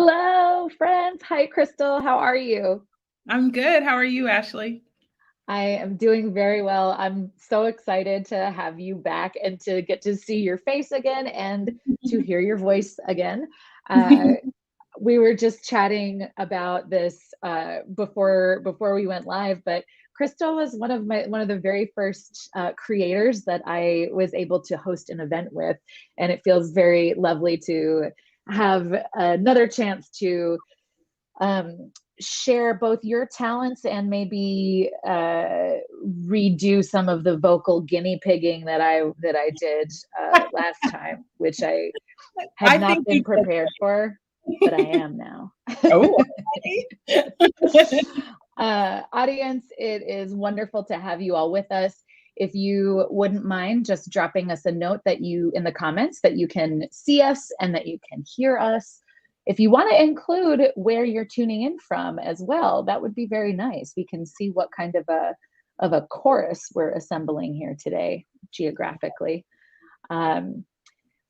Hello, friends. Hi, Crystal. How are you? I'm good. How are you, Ashley? I am doing very well. I'm so excited to have you back and to get to see your face again and to hear your voice again. Uh, we were just chatting about this before we went live, but Crystal was one of the very first creators that I was able to host an event with, and it feels very lovely to have another chance to um, share both your talents and maybe redo some of the vocal guinea pigging that I did last time, which I had I not think you been prepared for, but I am now. Oh, okay. Audience, it is wonderful to have you all with us. If you wouldn't mind just dropping us a note that you in the comments that you can see us and that you can hear us. If you want to include where you're tuning in from as well, that would be very nice. We can see what kind of a chorus we're assembling here today geographically. Um,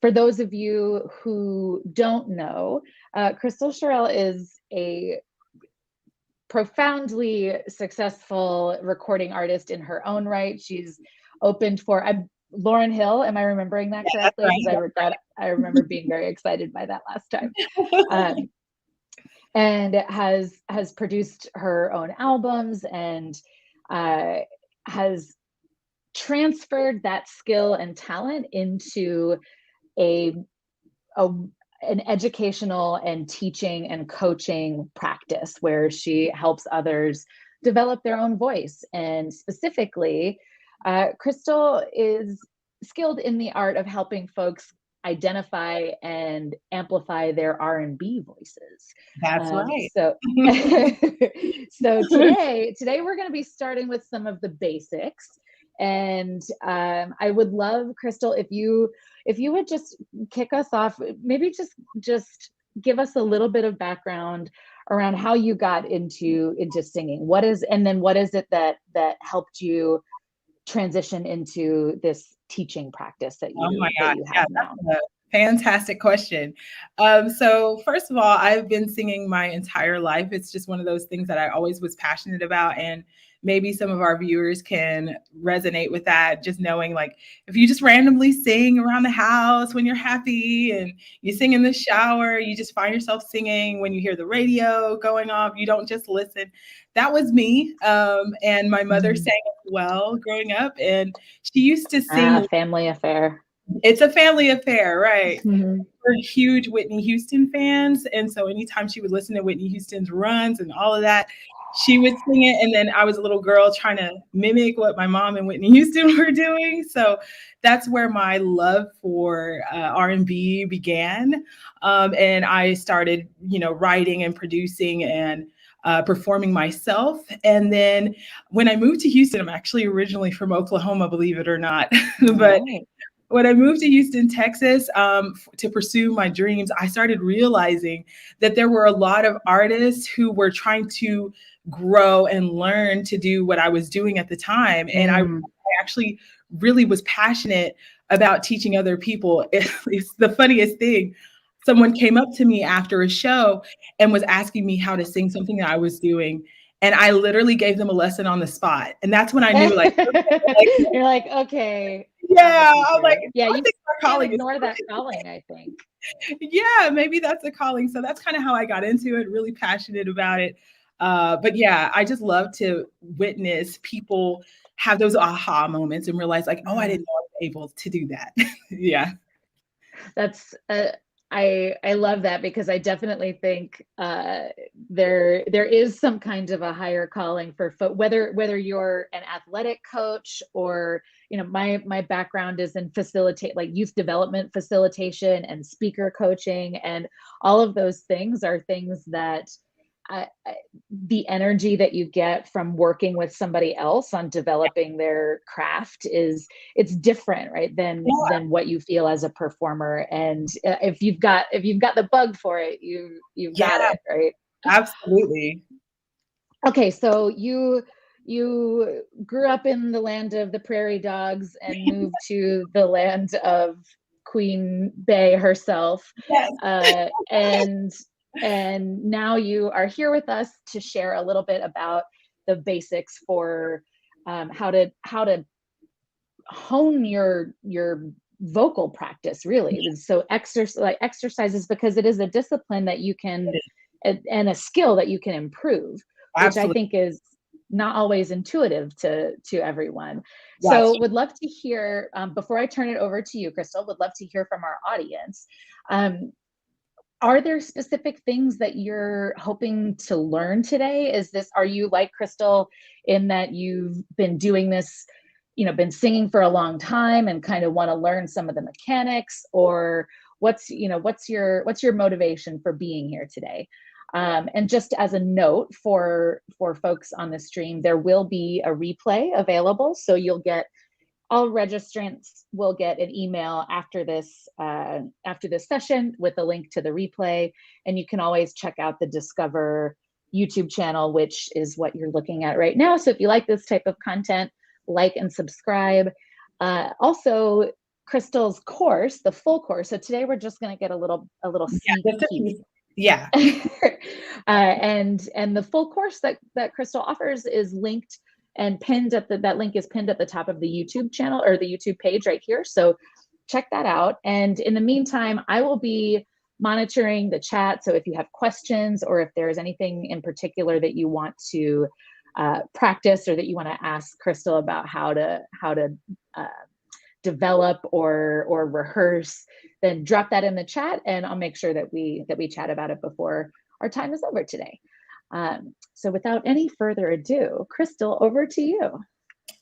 for those of you who don't know, Kristal Cherelle is a profoundly successful recording artist in her own right. She's opened for Lauren Hill. Am I remembering that That's correctly? Because right. I remember being very excited by that last time. Um, and has produced her own albums and uh, has transferred that skill and talent into a, a an educational and teaching and coaching practice where she helps others develop their own voice. And specifically, Kristal is skilled in the art of helping folks identify and amplify their R&B voices. That's right. So, so today we're going to be starting with some of the basics. And I would love, Kristal, if you would just kick us off, maybe just give us a little bit of background around how you got into singing. What is it that helped you transition into this teaching practice Oh my that gosh. you Yeah, have now? that's a fantastic question. So first of all, I've been singing my entire life. It's just one of those things that I always was passionate about. And maybe some of our viewers can resonate with that, just knowing like if you just randomly sing around the house when you're happy and you sing in the shower, you just find yourself singing when you hear the radio going off, you don't just listen. That was me. And my mother Mm. sang as well growing up. And she used to Ah, sing. family affair. It's a family affair, right? Mhm. We're huge Whitney Houston fans. And so anytime she would listen to Whitney Houston's runs and all of that, she would sing it. And then I was a little girl trying to mimic what my mom and Whitney Houston were doing. So that's where my love for R&B began. And I started, writing and producing and performing myself. And then when I moved to Houston, I'm actually originally from Oklahoma, believe it or not. All But right. when I moved to Houston, Texas, to pursue my dreams, I started realizing that there were a lot of artists who were trying to grow and learn to do what I was doing at the time. And I Mm. actually really was passionate about teaching other people. It's the funniest thing. Someone came up to me after a show and was asking me how to sing something that I was doing. And I literally gave them a lesson on the spot. And that's when I knew, like, okay, like, You're like, okay, I'm a yeah, I was like, teacher. Yeah, I you think my can't calling is, ignore that calling, I think. yeah, maybe that's a calling. So that's kind of how I got into it, really passionate about it. But yeah, I just love to witness people have those aha moments and realize, like, oh, I didn't Mm. know I was able to do that. Yeah. That's I love that because I definitely think there is some kind of a higher calling for whether you're an athletic coach or my background is in facilitate like youth development facilitation and speaker coaching, and all of those things are things that the energy that you get from working with somebody else on developing their craft is it's different, right, Yeah, than what you feel as a performer. And if you've got the bug for it, you've got yeah, it, right? absolutely. Okay, so you grew up in the land of the prairie dogs and moved to the land of Queen Bey herself, Yes. and And now you are here with us to share a little bit about the basics for how to hone your vocal practice, really. So exercises, because it is a discipline that you can, and a skill that you can improve, which I Absolutely. think is not always intuitive to everyone. Yes. So would love to hear, before I turn it over to you, Kristal, would love to hear from our audience. um, are there specific things that you're hoping to learn today? Are you like Kristal, in that you've been doing this, been singing for a long time and kind of want to learn some of the mechanics? Or what's your motivation for being here today? And just as a note for folks on the stream, there will be a replay available. So all registrants will get an email after this session with a link to the replay, and you can always check out the Discover YouTube channel, which is what you're looking at right now. So if you like this type of content, like and subscribe. Also, Kristal's course, the full course. So today we're just going to get a little Yeah, sneak just a peek. piece. Yeah. And the full course that Kristal offers is linked and pinned that link is pinned at the top of the YouTube channel, or the YouTube page right here. So check that out. And in the meantime, I will be monitoring the chat. So if you have questions, or if there's anything in particular that you want to practice, or that you want to ask Kristal about how to uh, develop or rehearse, then drop that in the chat, and I'll make sure that we chat about it before our time is over today. So without any further ado, Kristal, over to you.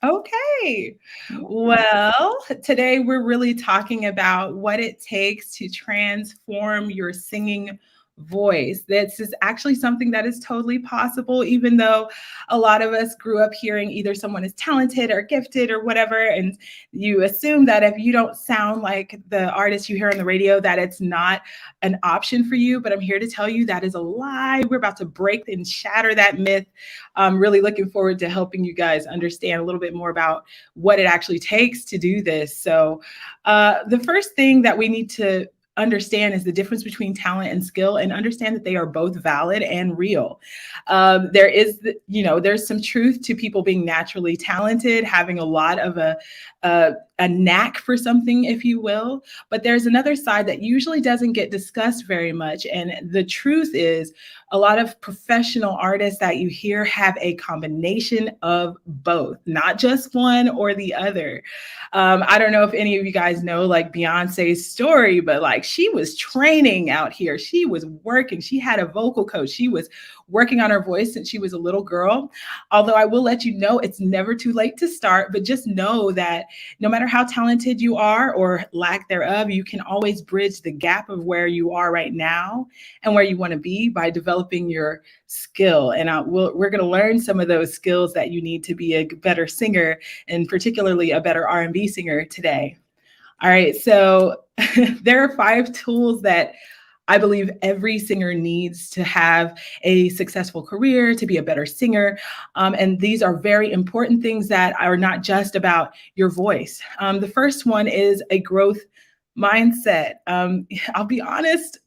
Okay. Yeah. Well, today we're really talking about what it takes to transform your singing voice. This is actually something that is totally possible, even though a lot of us grew up hearing either someone is talented or gifted or whatever, and you assume that if you don't sound like the artist you hear on the radio, that it's not an option for you. But I'm here to tell you that is a lie. We're about to break and shatter that myth. I'm really looking forward to helping you guys understand a little bit more about what it actually takes to do this. So the first thing that we need to understand is the difference between talent and skill, and understand that they are both valid and real. There's some truth to people being naturally talented, having a lot of a knack for something, if you will. But there's another side that usually doesn't get discussed very much. And the truth is, a lot of professional artists that you hear have a combination of both, not just one or the other. I don't know if any of you guys know like Beyonce's story, but like she was training out here. She was working. She had a vocal coach. She was working on her voice since she was a little girl. Although I will let you know it's never too late to start, but just know that no matter how talented you are or lack thereof, you can always bridge the gap of where you are right now and where you want to be by developing your skill. And we're going to learn some of those skills that you need to be a better singer, and particularly a better R&B singer today. All right, so there are 5 tools that I believe every singer needs to have a successful career, to be a better singer. And these are very important things that are not just about your voice. The first one is a growth mindset. I'll be honest,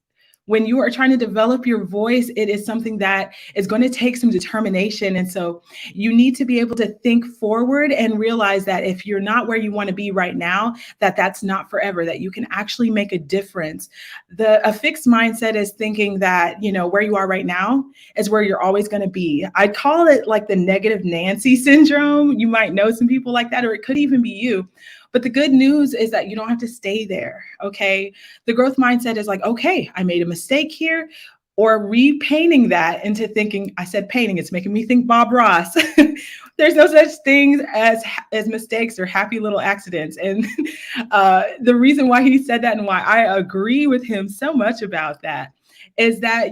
when you are trying to develop your voice, it is something that is going to take some determination. And so you need to be able to think forward and realize that if you're not where you want to be right now, that that's not forever, that you can actually make a difference. A fixed mindset is thinking that, where you are right now is where you're always going to be. I call it like the negative Nancy syndrome. You might know some people like that, or it could even be you. But the good news is that you don't have to stay there, okay? The growth mindset is like, okay, I made a mistake here, or repainting that into thinking, I said painting, it's making me think Bob Ross. There's no such thing as mistakes or happy little accidents. And the reason why he said that and why I agree with him so much about that is that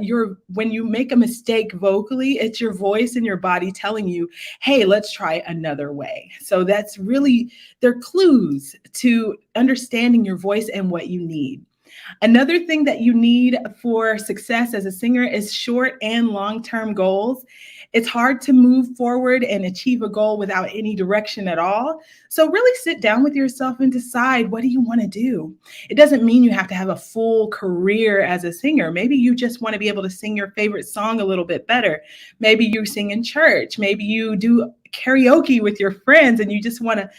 when you make a mistake vocally, it's your voice and your body telling you, hey, let's try another way. So that's really, they're clues to understanding your voice and what you need. Another thing that you need for success as a singer is short and long-term goals. It's hard to move forward and achieve a goal without any direction at all. So really sit down with yourself and decide, what do you want to do? It doesn't mean you have to have a full career as a singer. Maybe you just want to be able to sing your favorite song a little bit better. Maybe you sing in church. Maybe you do karaoke with your friends and you just want to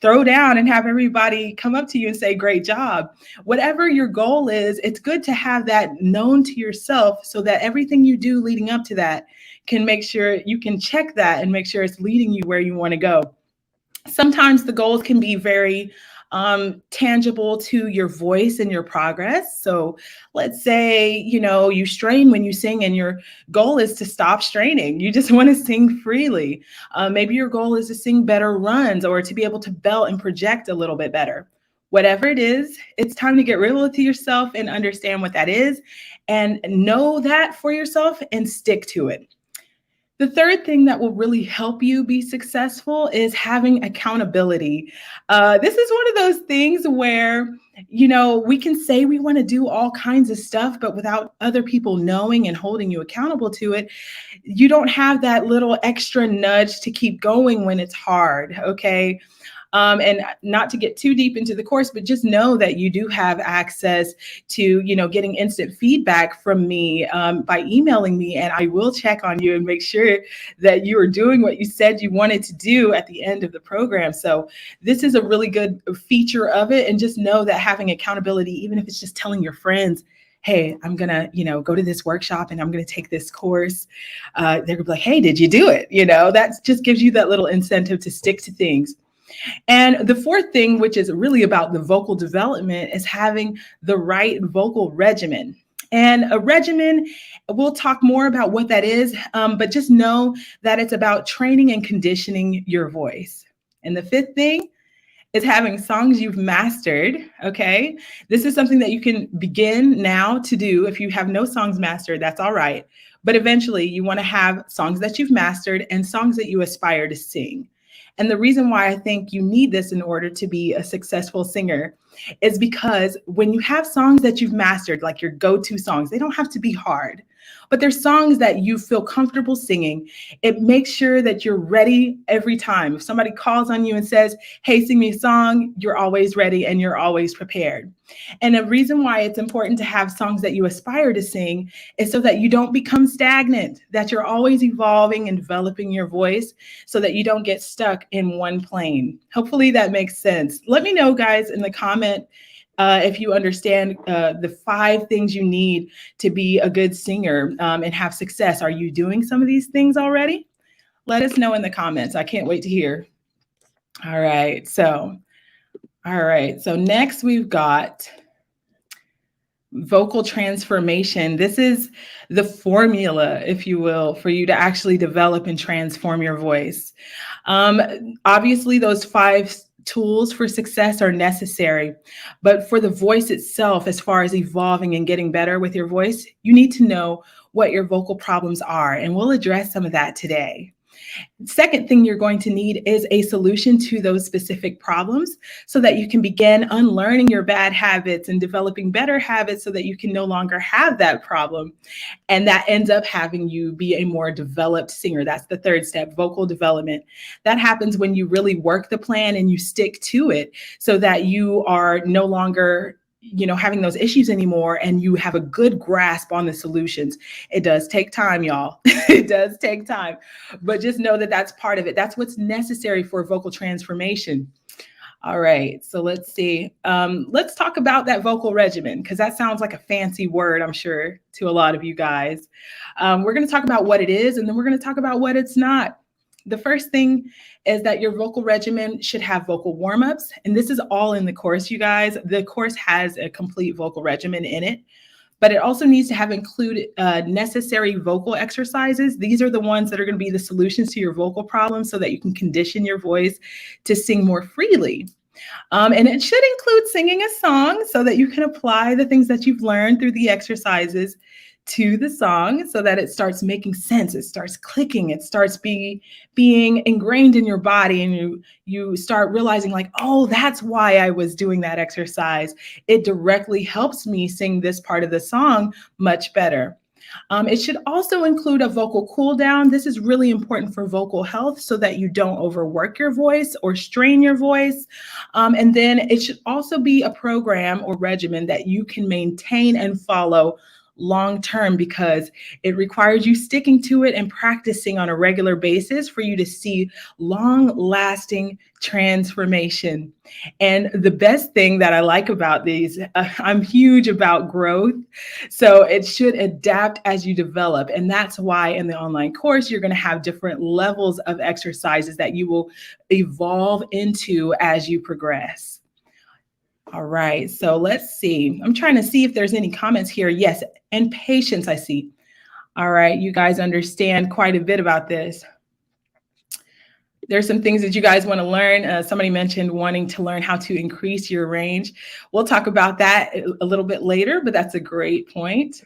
throw down and have everybody come up to you and say, great job. Whatever your goal is, it's good to have that known to yourself so that everything you do leading up to that can make sure you can check that and make sure it's leading you where you want to go. Sometimes the goals can be very tangible to your voice and your progress. So let's say, you strain when you sing and your goal is to stop straining. You just want to sing freely. Maybe your goal is to sing better runs or to be able to belt and project a little bit better. Whatever it is, it's time to get real with yourself and understand what that is and know that for yourself and stick to it. The third thing that will really help you be successful is having accountability. This is one of those things where, we can say we want to do all kinds of stuff, but without other people knowing and holding you accountable to it, you don't have that little extra nudge to keep going when it's hard, okay? And not to get too deep into the course, but just know that you do have access to, getting instant feedback from me by emailing me, and I will check on you and make sure that you are doing what you said you wanted to do at the end of the program. So this is a really good feature of it. And just know that having accountability, even if it's just telling your friends, hey, I'm going to, go to this workshop and I'm going to take this course. They're going to be like, hey, did you do it? That just gives you that little incentive to stick to things. And the fourth thing, which is really about the vocal development, is having the right vocal regimen. And a regimen, we'll talk more about what that is, but just know that it's about training and conditioning your voice. And the fifth thing is having songs you've mastered, okay? This is something that you can begin now to do. If you have no songs mastered, that's all right. But eventually you want to have songs that you've mastered and songs that you aspire to sing. And the reason why I think you need this in order to be a successful singer is because when you have songs that you've mastered, like your go-to songs, they don't have to be hard, but they're songs that you feel comfortable singing. It makes sure that you're ready every time. If somebody calls on you and says, hey, sing me a song, you're always ready and you're always prepared. And the reason why it's important to have songs that you aspire to sing is so that you don't become stagnant, that you're always evolving and developing your voice so that you don't get stuck in one plane. Hopefully that makes sense. Let me know, guys, in the comment if you understand the 5 things you need to be a good singer and have success. Are you doing some of these things already? Let us know in the comments. I can't wait to hear. All right. So next we've got vocal transformation. This is the formula, if you will, for you to actually develop and transform your voice. Obviously, those 5 tools for success are necessary, but for the voice itself, as far as evolving and getting better with your voice, you need to know what your vocal problems are, and we'll address some of that today. Second thing you're going to need is a solution to those specific problems so that you can begin unlearning your bad habits and developing better habits so that you can no longer have that problem. And that ends up having you be a more developed singer. That's the third step, vocal development. That happens when you really work the plan and you stick to it so that you are no longer having those issues anymore, and you have a good grasp on the solutions. It does take time, y'all. It does take time, but just know that that's part of it. That's what's necessary for vocal transformation. All right, so let's see. Let's talk about that vocal regimen, because that sounds like a fancy word, I'm sure, to a lot of you guys. We're going to talk about what it is, and then we're going to talk about what it's not. The first thing is that your vocal regimen should have vocal warm-ups. And this is all in the course, you guys. The course has a complete vocal regimen in it, but it also needs to have included necessary vocal exercises. These are the ones that are going to be the solutions to your vocal problems so that you can condition your voice to sing more freely. And it should include singing a song so that you can apply the things that you've learned through the exercises to the song so that it starts making sense. It starts clicking. It starts being ingrained in your body, and you start realizing like, oh, that's why I was doing that exercise. It directly helps me sing this part of the song much better. It should also include a vocal cool down. This is really important for vocal health so that you don't overwork your voice or strain your voice. And then it should also be a program or regimen that you can maintain and follow long term, because it requires you sticking to it and practicing on a regular basis for you to see long lasting transformation. And the best thing that I like about these, I'm huge about growth. So it should adapt as you develop. And that's why in the online course, you're going to have different levels of exercises that you will evolve into as you progress. All right, so let's see. I'm trying to see if there's any comments here. Yes, and patience, I see. All right, you guys understand quite a bit about this. There's some things that you guys want to learn. Somebody mentioned wanting to learn how to increase your range. We'll talk about that a little bit later, but that's a great point.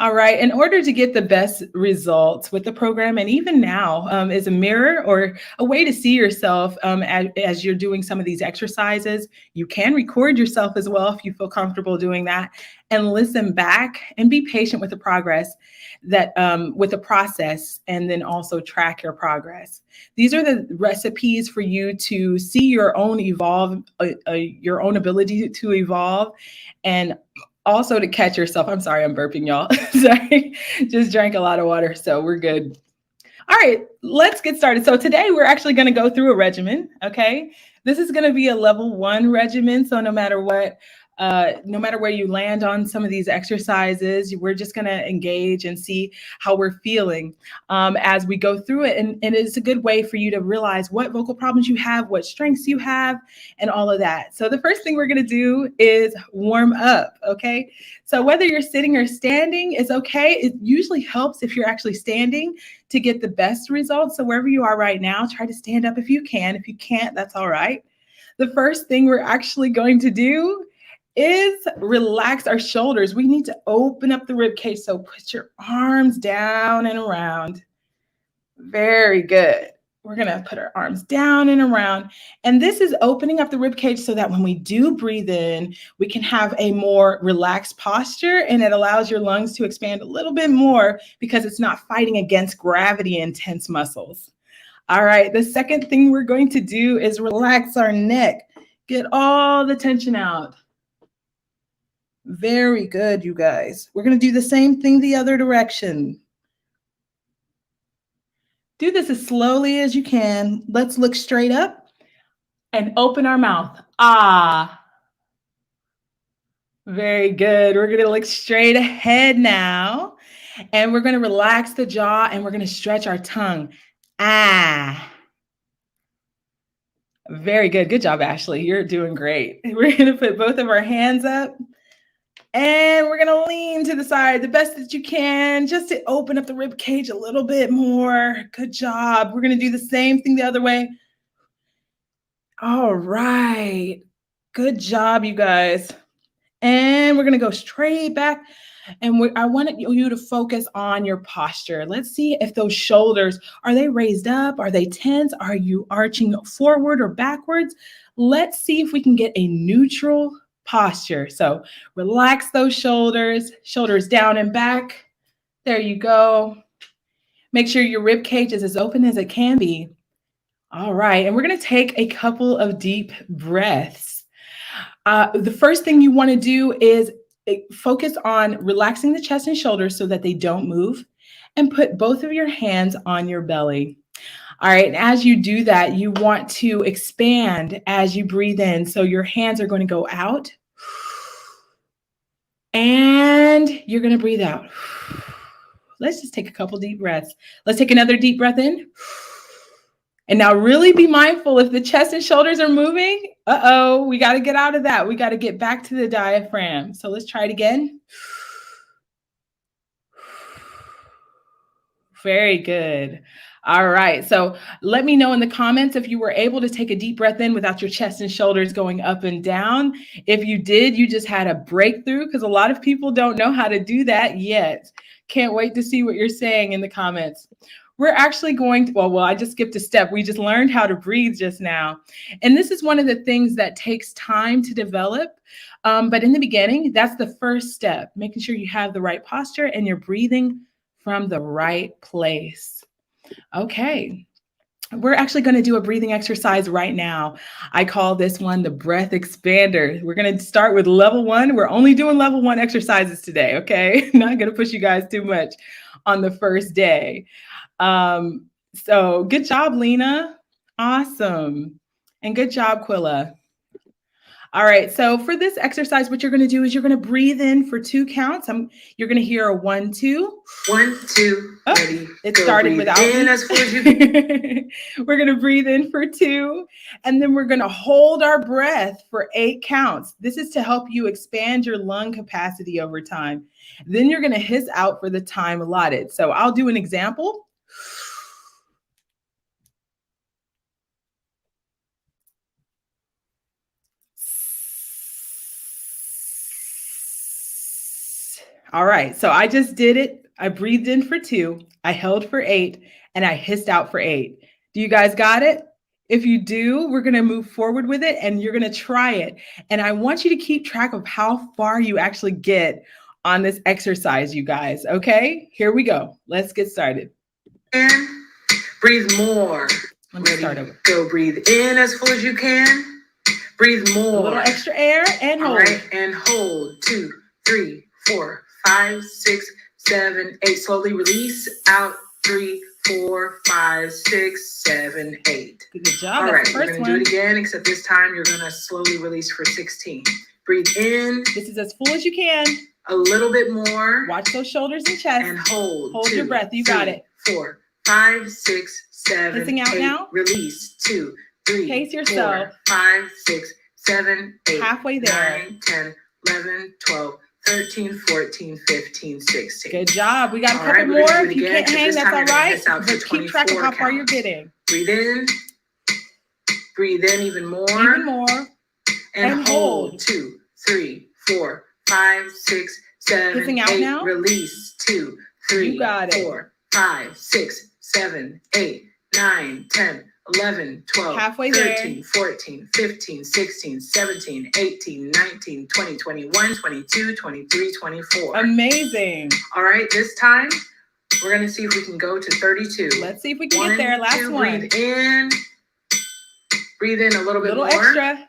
All right, in order to get the best results with the program, and even now, is a mirror or a way to see yourself as you're doing some of these exercises. You can record yourself as well if you feel comfortable doing that, and listen back and be patient with the progress that with the process, and then also track your progress. These are the recipes for you to see your own your own ability to evolve, and also to catch yourself. I'm sorry, I'm burping, y'all. Sorry, just drank a lot of water, so we're good. All right, let's get started. So today we're actually going to go through a regimen, okay? This is going to be a level 1 regimen, so no matter what, no matter where you land on some of these exercises, we're just going to engage and see how we're feeling as we go through it. And it's a good way for you to realize what vocal problems you have, what strengths you have, and all of that. So the first thing we're going to do is warm up, okay? So whether you're sitting or standing is okay. It usually helps if you're actually standing to get the best results. So wherever you are right now, try to stand up if you can. If you can't, that's all right. The first thing we're actually going to do is relax our shoulders. We need to open up the rib cage. So put your arms down and around. Very good. We're going to put our arms down and around. And this is opening up the rib cage so that when we do breathe in, we can have a more relaxed posture, and it allows your lungs to expand a little bit more because it's not fighting against gravity and tense muscles. All right, the second thing we're going to do is relax our neck. Get all the tension out. Very good, you guys. We're going to do the same thing the other direction. Do this as slowly as you can. Let's look straight up and open our mouth. Ah. Very good. We're going to look straight ahead now. And we're going to relax the jaw, and we're going to stretch our tongue. Ah. Very good. Good job, Ashley. You're doing great. We're going to put both of our hands up. And we're going to lean to the side the best that you can, just to open up the rib cage a little bit more. Good job. We're going to do the same thing the other way. All right. Good job, you guys. And we're going to go straight back. And I want you to focus on your posture. Let's see if those shoulders, are they raised up? Are they tense? Are you arching forward or backwards? Let's see if we can get a neutral posture. So relax those shoulders down and back. There you go. Make sure your rib cage is as open as it can be. All right, and we're going to take a couple of deep breaths. The first thing you want to do is focus on relaxing the chest and shoulders so that they don't move, and put both of your hands on your belly. All right, and as you do that, you want to expand as you breathe in. So your hands are going to go out, and you're going to breathe out. Let's just take a couple deep breaths. Let's take another deep breath in. And now really be mindful if the chest and shoulders are moving. We got to get out of that. We got to get back to the diaphragm. So let's try it again. Very good. All right. So let me know in the comments if you were able to take a deep breath in without your chest and shoulders going up and down. If you did, you just had a breakthrough, because a lot of people don't know how to do that yet. Can't wait to see what you're saying in the comments. we're actually going to, well, I just skipped a step. We just learned how to breathe just now. And this is one of the things that takes time to develop. But in the beginning, that's the first step, making sure you have the right posture and you're breathing from the right place. Okay. We're actually going to do a breathing exercise right now. I call this one the breath expander. We're going to start with level 1. We're only doing level 1 exercises today, okay? Not going to push you guys too much on the first day. So good job, Lena. Awesome. And good job, Quilla. All right, so for this exercise, what you're going to do is you're going to breathe in for 2 counts. You're going to hear a 1, 2. 1, 2, ready. It started without me. As full as you We're going to breathe in for 2, and then we're going to hold our breath for 8 counts. This is to help you expand your lung capacity over time. Then you're going to hiss out for the time allotted. So I'll do an example. All right, so I just did it. I breathed in for 2, I held for 8, and I hissed out for 8. Do you guys got it? If you do, we're going to move forward with it and you're going to try it. And I want you to keep track of how far you actually get on this exercise, you guys. Okay, here we go. Let's get started. And breathe more. Let me start over. Go breathe in as full as you can. Breathe more. A little extra air and hold. All right, and hold. 2, 3, 4, 5, 6, 7, 8. Slowly release out. 3, 4, 5, 6, 7, 8. Good job. All right, we're going to do it again, except this time you're going to slowly release for 16. Breathe in. This is as full as you can. A little bit more. Watch those shoulders and chest. And hold. Hold 2, your breath. You got it. 4, 5, 6, 7, Hissing out 8. now. Release. 2, 3, Pace yourself. 4, 5, 6, 7, 8. Halfway there. 9, 10, 11, 12, 13, 14, 15, 16. Good job. We got a All couple right, more. do it If you again, can't hang, that's all right. But keep track of how far you're getting. Breathe in. Breathe in even more. Even more. And hold. 2, 3, 4, 5, 6, 7, Hissing out 8. now. Release. 2, 3, You got it. 4, 5, 6, 7, 8, 9, 10, 11, 12, Halfway 13, there. 14, 15, 16, 17, 18, 19, 20, 21, 22, 23, 24. Amazing. All right, this time we're going to see if we can go to 32. Let's see if we can get there. Last one. Breathe in. Breathe in a little bit more. Extra.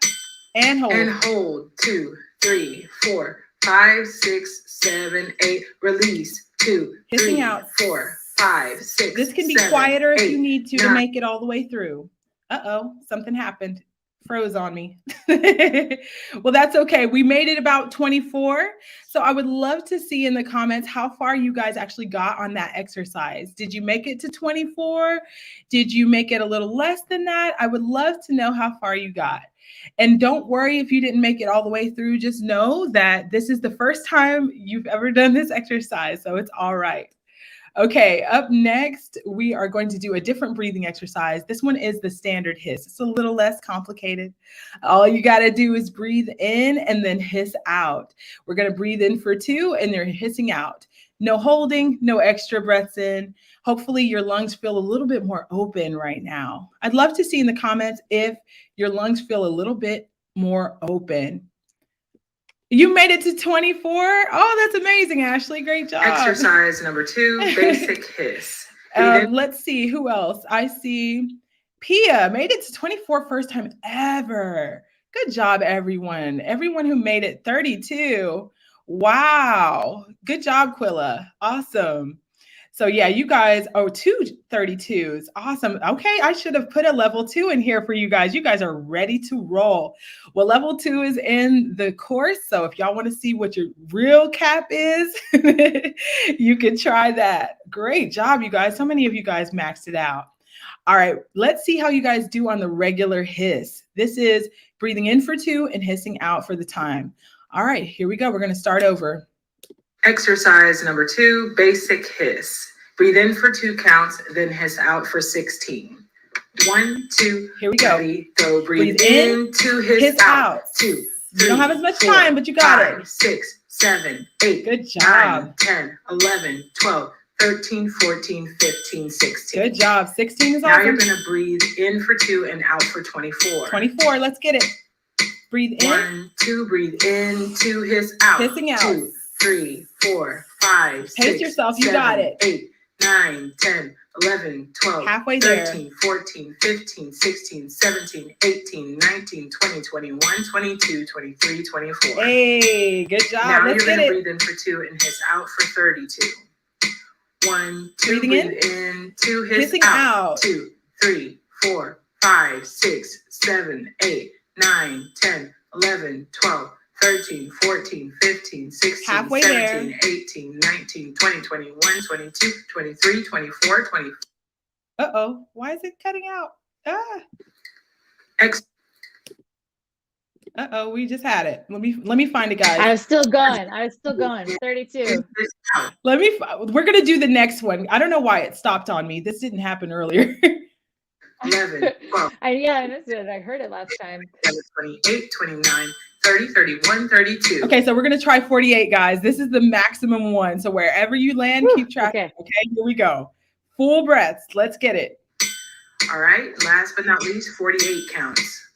And hold. And hold. 2, 3, 4, 5, 6, 7, 8. Release. 2, Hissing 3, out. 4, 5, 6. This can be 7, quieter 8, if you need to 9. make it all the way through. Uh-oh, something happened. Froze on me. Well, that's okay. We made it about 24. So I would love to see in the comments how far you guys actually got on that exercise. Did you make it to 24? Did you make it a little less than that? I would love to know how far you got. And don't worry if you didn't make it all the way through. Just know that this is the first time you've ever done this exercise. So it's all right. Okay, up next, we are going to do a different breathing exercise. This one is the standard hiss. It's a little less complicated. All you got to do is breathe in and then hiss out. We're going to breathe in for 2 and they're hissing out. No holding, no extra breaths in. Hopefully your lungs feel a little bit more open right now. I'd love to see in the comments if your lungs feel a little bit more open. You made it to 24. Oh, that's amazing, Ashley. Great job. Exercise number 2, basic hiss. Let's see who else. I see Pia made it to 24 first time ever. Good job, everyone. Everyone who made it 32. Wow. Good job, Quilla. Awesome. So yeah, you guys, 2 32s. Awesome. Okay, I should have put a level 2 in here for you guys. You guys are ready to roll. Well, level 2 is in the course. So if y'all want to see what your real cap is, you can try that. Great job, you guys. So many of you guys maxed it out. All right, let's see how you guys do on the regular hiss. This is breathing in for 2 and hissing out for the time. All right, here we go. We're going to start over. Exercise number 2, basic hiss. Breathe in for 2 counts, then hiss out for 16. 1, 2. Here we go. Ready, go. Breathe in, 2, hiss out. 2, 3, you don't have as much 4, time, but you got 5, it. 6, 7, 8. Good job. 9, 10, 11, 12, 13, 14, 15, 16. Good job. 16 is Now awesome. you're going to breathe in for 2 and out for 24. 24. Let's get it. Breathe in. 1, 2, breathe in, 2, hiss out. Hissing out. 2, 3, 4, 5, 6, Pace yourself. You 7, got it. 8, 9, 10, 11, 12, Halfway 13, there. 14, 15, 16, 17, 18, 19, 20, 21, 22, 23, 24. Hey, good job. Now Let's you're get going to it. breathe in for 2 and hiss out for 32. 1, 2, Breathing breathe in, 2, hiss Hissing out. out. 2, 3, 4, 5, 6, 7, 8, 9, 10, 11, 12, 13, 14, 15, 16, Halfway 17, there. 18, 19, 20, 21, 22, 23, 24, 25. Uh-oh. Why is it cutting out? Ah. Uh-oh, we just had it. Let me find it, guys. I was still going. 32. We're gonna do the next one. I don't know why it stopped on me. This didn't happen earlier. 11, 12, I missed it. I heard it last time. 28, 29, 30, 31, 32. Okay, so we're gonna try 48, guys. This is the maximum one. So wherever you land, Whew, keep track. okay. Okay, here we go. Full breaths. Let's get it. All right, last but not least, 48 counts.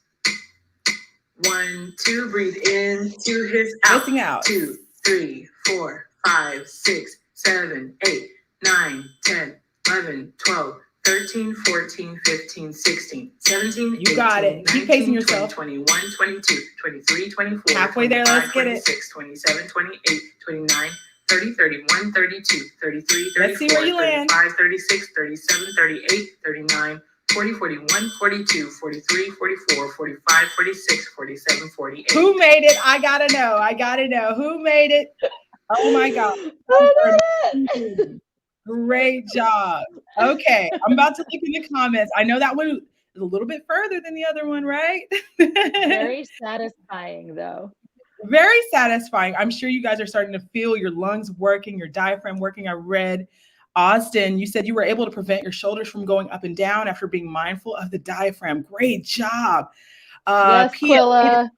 1, 2, breathe in, 2, hiss out. Hissing out. 2, 3, 4, 5, 6, 7, 8, 9, 10, 11, 12, 13, 14, 15, 16, 17, You 18, got it. 19, Keep pacing yourself. 20, 21, 22, 23, 24, Halfway there, 25, let's get it. 26, 27, 28, 29, 30, 31, 32, 33, 34, Let's see where you land. 35, 36, 37, 38, 39, 40, 41, 42, 43, 44, 45, 46, 47, 48. Who made it? I gotta know. Who made it? Oh my God. Great job. Okay, I'm about to look in the comments. I know that one is a little bit further than the other one, right? Very satisfying, though. Very satisfying. I'm sure you guys are starting to feel your lungs working, your diaphragm working. I read, Austin, you said you were able to prevent your shoulders from going up and down after being mindful of the diaphragm. Great job. Yes, Pia, Quilla.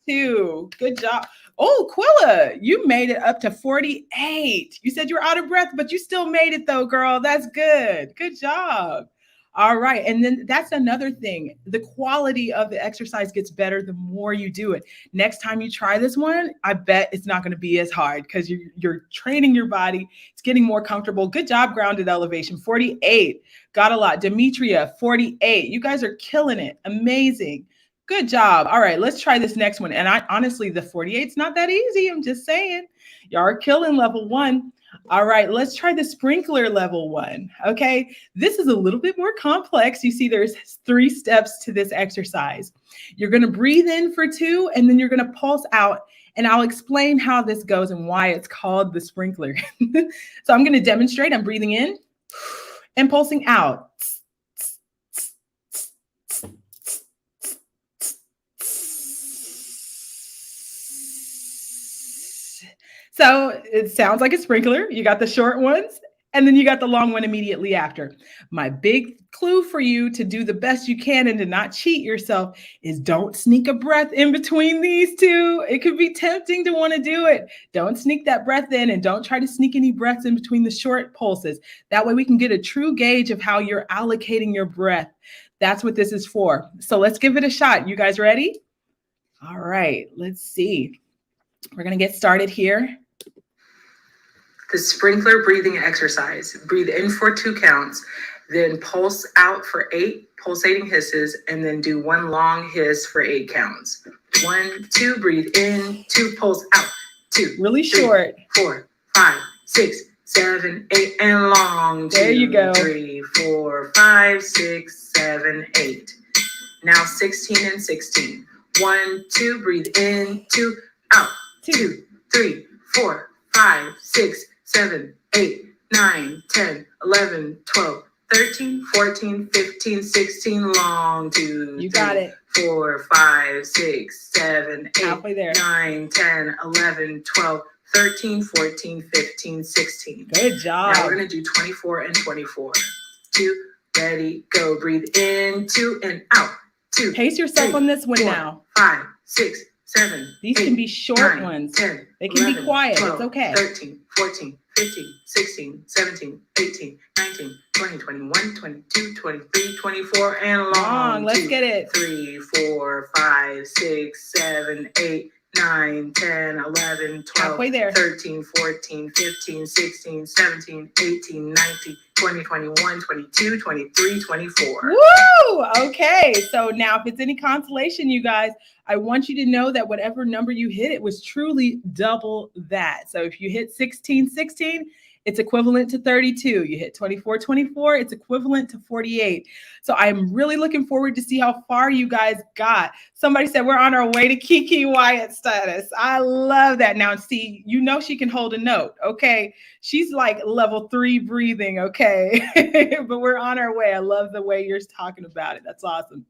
too. Good job. Oh, Quilla, you made it up to 48. You said you were out of breath, but you still made it though, girl. That's good. Good job. All right. And then that's another thing. The quality of the exercise gets better the more you do it. Next time you try this one, I bet it's not going to be as hard because you're training your body. It's getting more comfortable. Good job, grounded elevation. 48. Got a lot. Demetria, 48. You guys are killing it. Amazing. Good job. All right, let's try this next one. And I honestly, the 48's not that easy. I'm just saying. Y'all are killing level 1. All right, let's try the sprinkler level 1. Okay, this is a little bit more complex. You see there's 3 steps to this exercise. You're going to breathe in for 2, and then you're going to pulse out. And I'll explain how this goes and why it's called the sprinkler. So I'm going to demonstrate. I'm breathing in and pulsing out. So it sounds like a sprinkler. You got the short ones, and then you got the long one immediately after. My big clue for you to do the best you can and to not cheat yourself is don't sneak a breath in between these 2. It could be tempting to want to do it. Don't sneak that breath in, and don't try to sneak any breaths in between the short pulses. That way we can get a true gauge of how you're allocating your breath. That's what this is for. So let's give it a shot. You guys ready? All right, let's see. We're going to get started here. The sprinkler breathing exercise. Breathe in for 2 counts, then pulse out for 8 pulsating hisses, and then do 1 long hiss for 8 counts. 1, 2, breathe in, 2, pulse out. 2, really 3, short. 4, 5, 6, 7, 8, and long. 2, there you go. 3, 4, 5, 6, 7, 8. Now 16 and 16. 1, 2, breathe in, 2, out. 2, 3, 4, 5, 6, 7, 8, 9, 10, 11, 12, 13, 14, 15, 16, long. 2, you got it. 4, 5, 6, 7, 8, halfway there. 9, 10, 11, 12, 13, 14, 15, 16. Good job. Now we're going to do 24 and 24. 2, ready, go. Breathe in, 2, and out. 2. Pace yourself 3, on this one 4, now. 5, 6, 7. These 8, can be short 9, ones. 10, they can 11, be quiet. 12, it's okay. 13, 14, 15, 16, 17, 18, 19, 20, 21, 22, 23, 24, and long. Let's get it. 3, 4, 5, 6, 7, 8, 9, 10, 11, 12, 13, 14, 15, 16, 17, 18, 19, 20, 21, 22, 23, 24. Woo! Okay, so now if it's any consolation, you guys, I want you to know that whatever number you hit, it was truly double that. So if you hit 16, 16, it's equivalent to 32. You hit 24, 24, it's equivalent to 48. So I'm really looking forward to see how far you guys got. Somebody said we're on our way to Kiki Wyatt status. I love that. Now, see, you know she can hold a note, okay? She's like level 3 breathing, okay? But we're on our way. I love the way you're talking about it. That's awesome.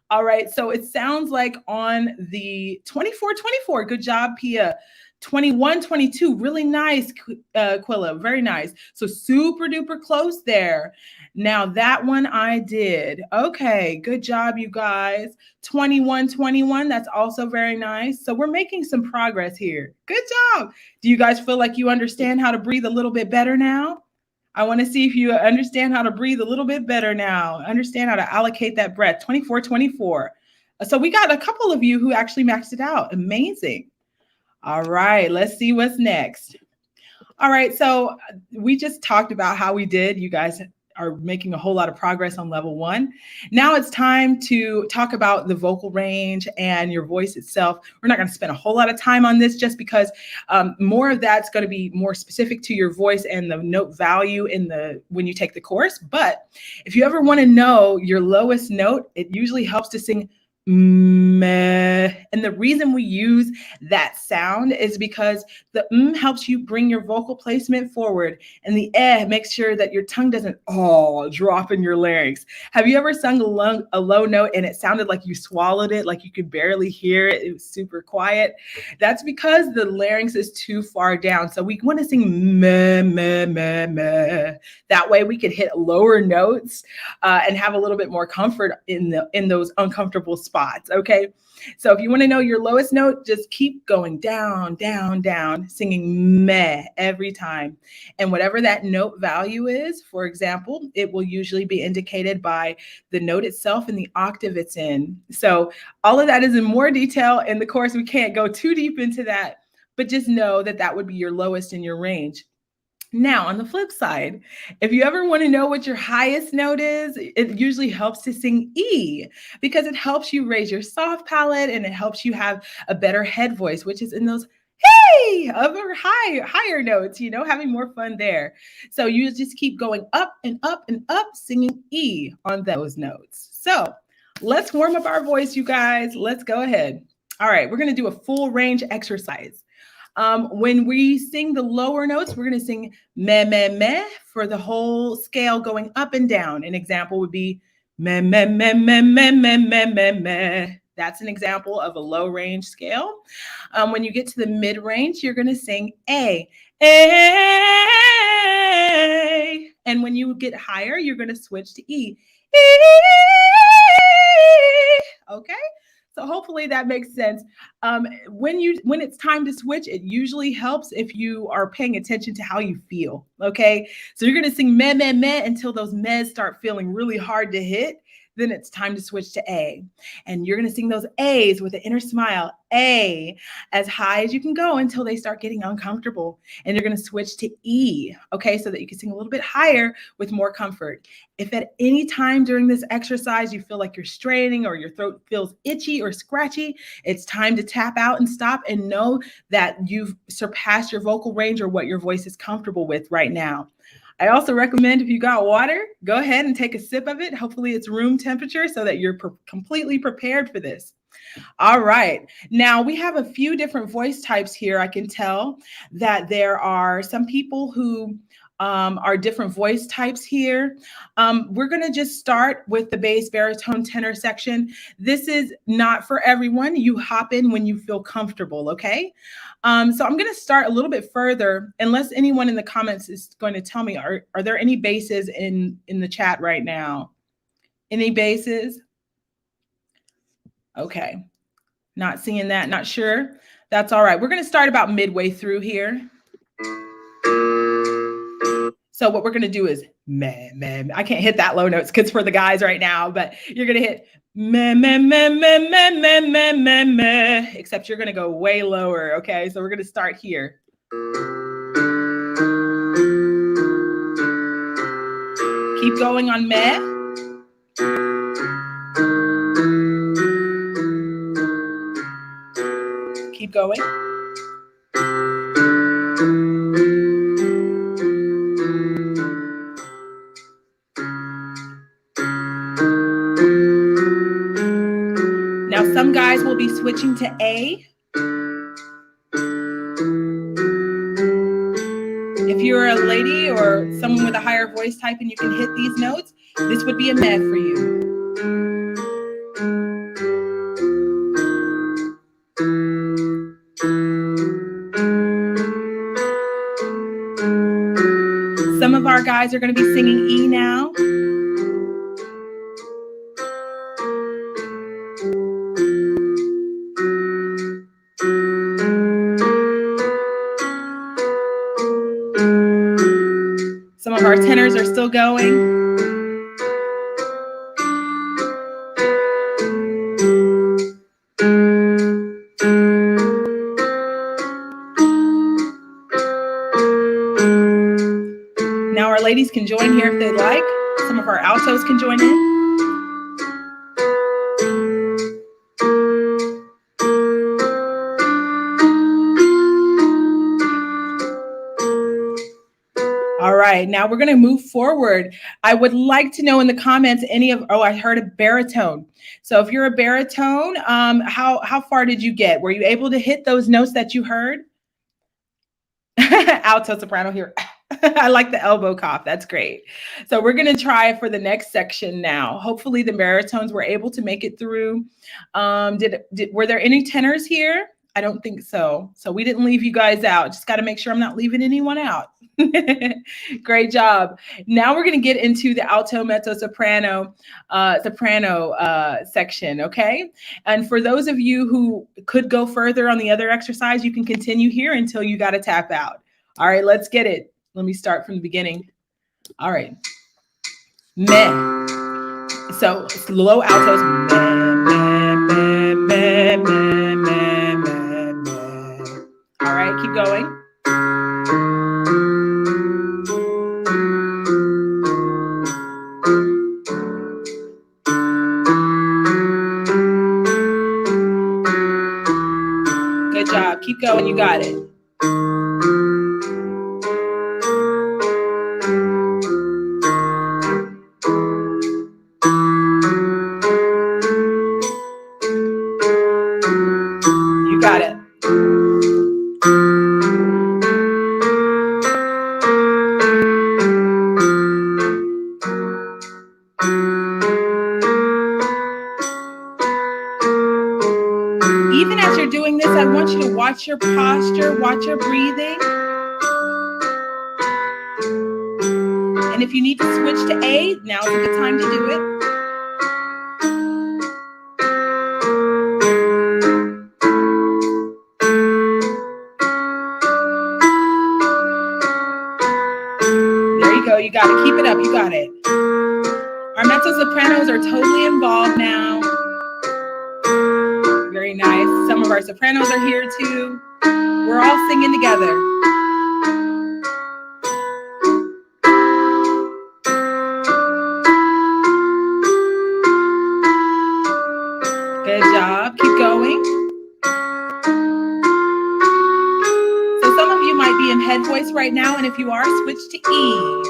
All right, so it sounds like on the 24, 24, good job, Pia. 21, 22, really nice, Quilla, very nice. So super duper close there. Now that one I did. Okay, good job, you guys. 21, 21, that's also very nice. So we're making some progress here. Good job. Do you guys feel like you understand how to breathe a little bit better now? I want to see if you understand how to breathe a little bit better now. Understand how to allocate that breath. 24, 24. So we got a couple of you who actually maxed it out. Amazing. All right, let's see what's next. All right, so we just talked about how we did. You guys are making a whole lot of progress on level 1. Now it's time to talk about the vocal range and your voice itself. We're not going to spend a whole lot of time on this just because more of that's going to be more specific to your voice and the note value when you take the course. But if you ever want to know your lowest note, it usually helps to sing meh. And the reason we use that sound is because the helps you bring your vocal placement forward, and the makes sure that your tongue doesn't drop in your larynx. Have you ever sung a low note and it sounded like you swallowed it, like you could barely hear it? It was super quiet. That's because the larynx is too far down. So we want to sing meh, meh, meh, meh. That way we could hit lower notes and have a little bit more comfort in those uncomfortable spots. Okay, so if you want to know your lowest note, just keep going down, down, down, singing meh every time. And whatever that note value is, for example, it will usually be indicated by the note itself and the octave it's in. So all of that is in more detail in the course. We can't go too deep into that, but just know that that would be your lowest in your range. Now, on the flip side, if you ever want to know what your highest note is, it usually helps to sing E because it helps you raise your soft palate and it helps you have a better head voice, which is in those other higher notes, having more fun there. So you just keep going up and up and up, singing E on those notes. So let's warm up our voice, you guys. Let's go ahead. All right, we're going to do a full range exercise. When we sing the lower notes, we're going to sing meh, meh, meh for the whole scale going up and down. An example would be meh, meh, meh, meh, meh, meh, meh, meh, meh. That's an example of a low range scale. When you get to the mid range, you're going to sing A. And when you get higher, you're going to switch to E. Okay? So hopefully that makes sense. When it's time to switch, it usually helps if you are paying attention to how you feel, okay? So you're going to sing meh, meh, meh until those mehs start feeling really hard to hit. Then it's time to switch to A. And you're going to sing those A's with an inner smile, A, as high as you can go until they start getting uncomfortable. And you're going to switch to E, okay, so that you can sing a little bit higher with more comfort. If at any time during this exercise you feel like you're straining or your throat feels itchy or scratchy, it's time to tap out and stop and know that you've surpassed your vocal range or what your voice is comfortable with right now. I also recommend if you got water, go ahead and take a sip of it. Hopefully it's room temperature so that you're completely prepared for this. All right. Now we have a few different voice types here. I can tell that there are some people who are different voice types here. We're going to just start with the bass, baritone, tenor section. This is not for everyone. You hop in when you feel comfortable, okay? So I'm going to start a little bit further, unless anyone in the comments is going to tell me, are there any basses in the chat right now? Any basses? Okay. Not seeing that, not sure. That's all right. We're going to start about midway through here. So what we're going to do is meh, meh. I can't hit that low notes because for the guys right now, but you're going to hit meh, meh, meh, meh, meh, meh, meh, meh, meh, except you're going to go way lower. Okay. So we're going to start here. Keep going on meh. Keep going. Now, some guys will be switching to A. If you're a lady or someone with a higher voice type and you can hit these notes, this would be a meh for you. Some of our guys are going to be singing E now. Some of our tenors are still going. Now our ladies can join here if they'd like. Some of our altos can join in. All right, now we're going to move forward. I would like to know in the comments I heard a baritone. So if you're a baritone, how far did you get? Were you able to hit those notes that you heard? Alto soprano here. I like the elbow cough. That's great. So we're going to try for the next section now. Hopefully the baritones were able to make it through. Were there any tenors here? I don't think so. So we didn't leave you guys out. Just got to make sure I'm not leaving anyone out. Great job. Now we're going to get into the alto, mezzo, soprano section. Okay. And for those of you who could go further on the other exercise, you can continue here until you got to tap out. All right, let's get it. Let me start from the beginning. All right. Meh. So low altos. Meh, meh, meh, meh, meh, meh, meh. All right, keep going. Good job. Keep going. You got it. You got it. Even as you're doing this, I want you to watch your posture, watch your breathing. And if you need to switch to A, now is a good time to do it. There you go. You got it. Keep it up. You got it. Our mezzo sopranos are totally involved now. Very nice. Some of our sopranos are here too. We're all singing together. Good job. Keep going. So some of you might be in head voice right now, and if you are, switch to E.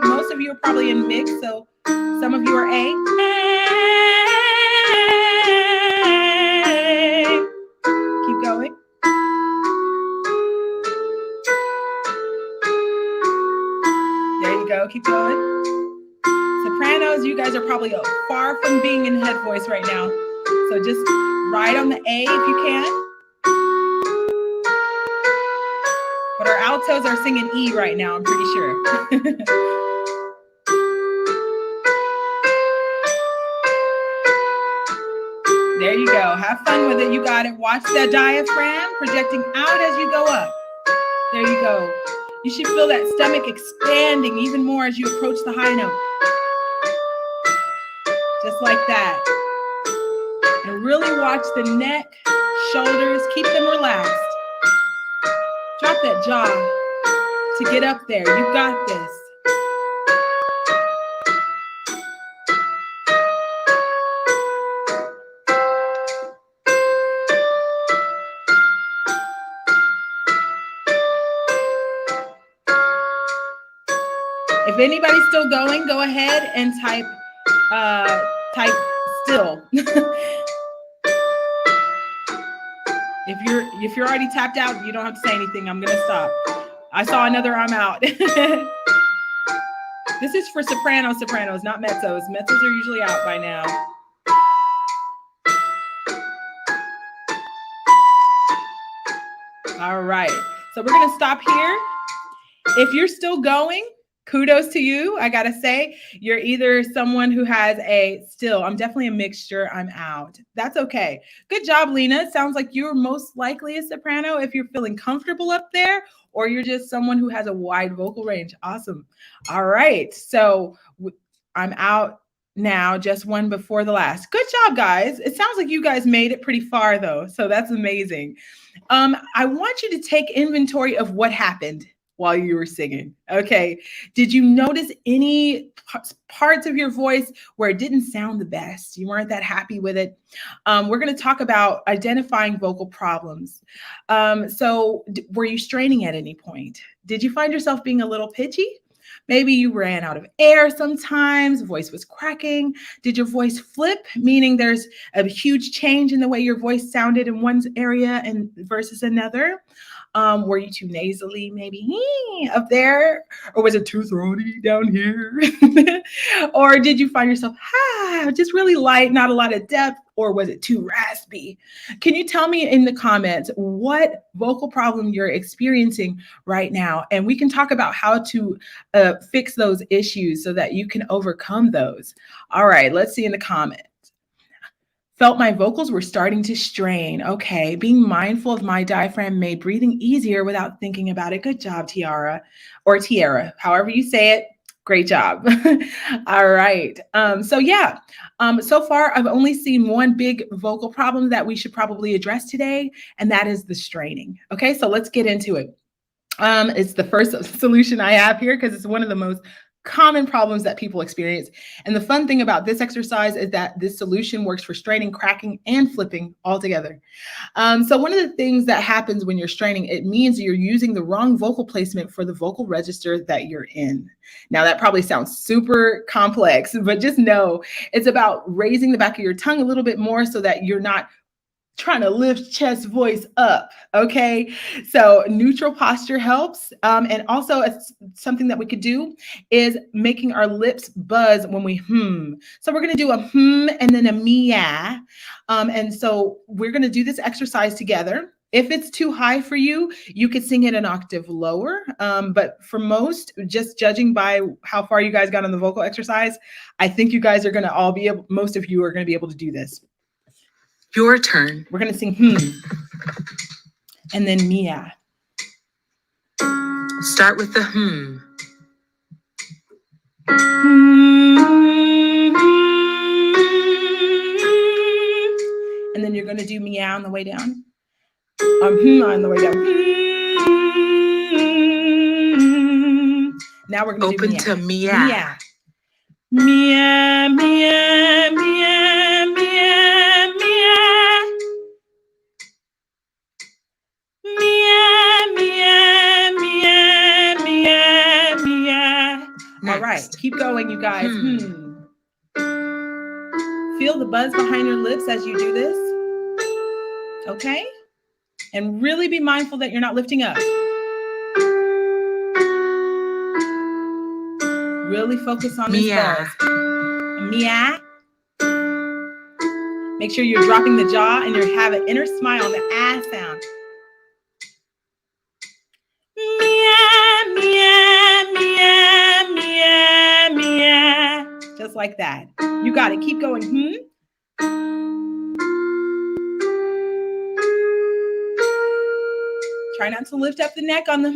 Most of you are probably in mix, so some of you are A. Keep going. There you go. Keep going. Sopranos, you guys are probably far from being in head voice right now. So just ride on the A if you can. But our altos are singing E right now, I'm pretty sure. There you go. Have fun with it. You got it. Watch that diaphragm projecting out as you go up. There you go. You should feel that stomach expanding even more as you approach the high note. Just like that. And really watch the neck, shoulders, keep them relaxed. Drop that jaw to get up there. You got this. If anybody's still going, go ahead and type still. If you're already tapped out, you don't have to say anything. I'm gonna stop. I saw another I'm out. This is for sopranos, not mezzos. Mezzos are usually out by now. All right, so we're gonna stop here. If you're still going, kudos to you. I gotta say, you're either someone who has I'm definitely a mixture, I'm out. That's okay. Good job, Lena. It sounds like you're most likely a soprano if you're feeling comfortable up there, or you're just someone who has a wide vocal range. Awesome. All right, so I'm out now, just one before the last. Good job, guys. It sounds like you guys made it pretty far though, so that's amazing. I want you to take inventory of what happened while you were singing. Okay. Did you notice any parts of your voice where it didn't sound the best? You weren't that happy with it? We're going to talk about identifying vocal problems. So were you straining at any point? Did you find yourself being a little pitchy? Maybe you ran out of air sometimes, voice was cracking. Did your voice flip, meaning there's a huge change in the way your voice sounded in one area and versus another? Were you too nasally, maybe up there? Or was it too throaty down here? Or did you find yourself just really light, not a lot of depth? Or was it too raspy? Can you tell me in the comments what vocal problem you're experiencing right now? And we can talk about how to fix those issues so that you can overcome those. All right, let's see in the comments. Felt my vocals were starting to strain. Okay, being mindful of my diaphragm made breathing easier without thinking about it. Good job, Tiara, or Tiara, however you say it. Great job. All right. So far I've only seen one big vocal problem that we should probably address today, and that is the straining. Okay, so let's get into it. It's the first solution I have here because it's one of the most common problems that people experience. And the fun thing about this exercise is that this solution works for straining, cracking, and flipping all together. So one of the things that happens when you're straining, it means you're using the wrong vocal placement for the vocal register that you're in. Now that probably sounds super complex, but just know it's about raising the back of your tongue a little bit more so that you're not trying to lift chest voice up. Okay, so neutral posture helps. And also something that we could do is making our lips buzz when we So we're going to do a and then a meow. And so we're going to do this exercise together. If it's too high for you, you could sing it an octave lower. But for most, just judging by how far you guys got on the vocal exercise, I think you guys are going to most of you are going to be able to do this. Your turn. We're going to sing and then meow. Start with the And then you're going to do meow on the way down. On the way down. Now we're going to do meow. Open to meow. Meow, meow, meow, meow, meow. Meow, meow, meow, meow, meow. All right, keep going, you guys. Feel the buzz behind your lips as you do this. Okay? And really be mindful that you're not lifting up. Really focus on this buzz. Meow. Make sure you're dropping the jaw and you have an inner smile on the ah sound. Meow, meow, meow, meow, meow. Just like that. You got it. Keep going. Try not to lift up the neck on the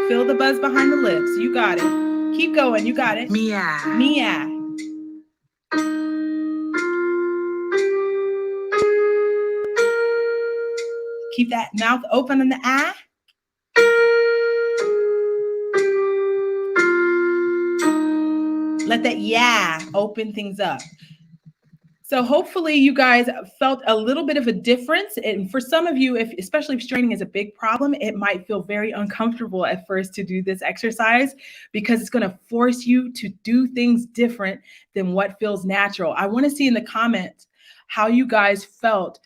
Feel the buzz behind the lips. You got it. Keep going. You got it. Mia. Mia. Keep that mouth open on the eye. Let that yeah open things up. So hopefully you guys felt a little bit of a difference. And for some of you, especially if straining is a big problem, it might feel very uncomfortable at first to do this exercise because it's going to force you to do things different than what feels natural. I want to see in the comments how you guys felt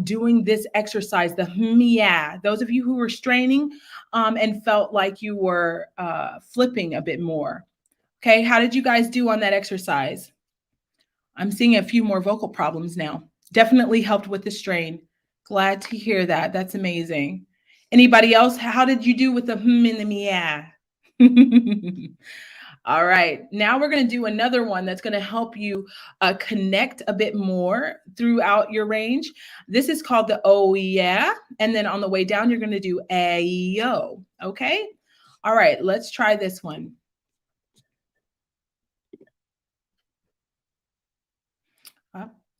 doing this exercise, the yeah. Those of you who were straining and felt like you were flipping a bit more. Okay, how did you guys do on that exercise? I'm seeing a few more vocal problems now. Definitely helped with the strain. Glad to hear that. That's amazing. Anybody else? How did you do with the and the meow? All right. Now we're going to do another one that's going to help you connect a bit more throughout your range. This is called the oh yeah. And then on the way down, you're going to do ayo. Okay. All right. Let's try this one.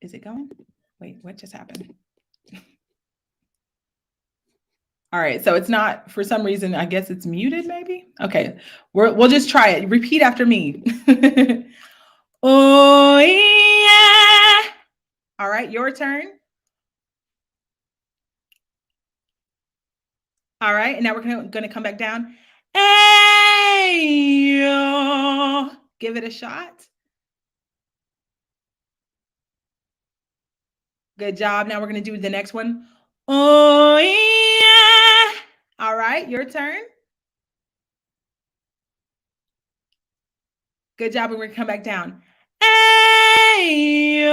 Is it going? Wait, what just happened? All right, so it's not, for some reason, I guess it's muted maybe? Okay, we'll just try it. Repeat after me. Oh, yeah. All right, your turn. All right, and now we're gonna come back down. Ayo. Give it a shot. Good job. Now we're going to do the next one. Oh, yeah. All right, your turn. Good job. We're going to come back down. Ayo.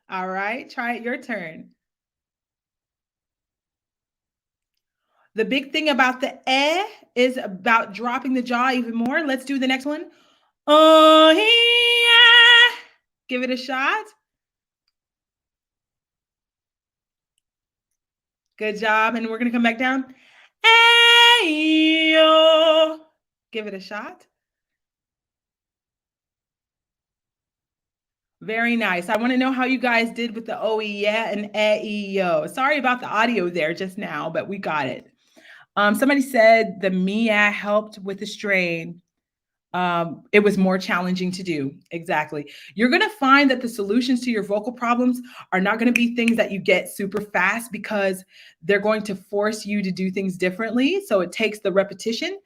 All right, try it. Your turn. The big thing about the is about dropping the jaw even more. Let's do the next one. Oh, yeah. Give it a shot. Good job. And we're going to come back down. Ayo. Give it a shot. Very nice. I want to know how you guys did with the oh yeah and yo. Sorry about the audio there just now, but we got it. Somebody said the Mia helped with the strain. It was more challenging to do. Exactly. You're going to find that the solutions to your vocal problems are not going to be things that you get super fast because they're going to force you to do things differently. So it takes the repetition.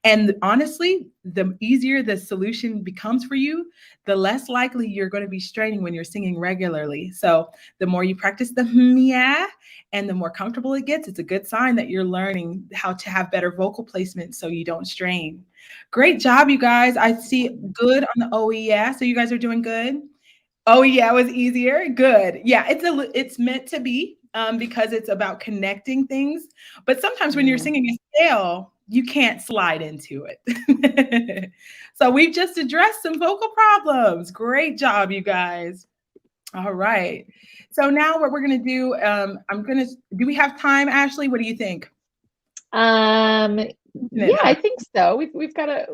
And honestly, the easier the solution becomes for you, the less likely you're going to be straining when you're singing regularly. So the more you practice the yeah and the more comfortable it gets, it's a good sign that you're learning how to have better vocal placement so you don't strain. Great job, you guys. I see good on the oh yeah. So you guys are doing good. Oh yeah, it was easier. Good. Yeah, it's meant to be because it's about connecting things. But sometimes when you're singing a scale, you can't slide into it. So we've just addressed some vocal problems. Great job, you guys. All right. So now what we're going to do, do we have time, Ashley? What do you think? Yeah, I think so.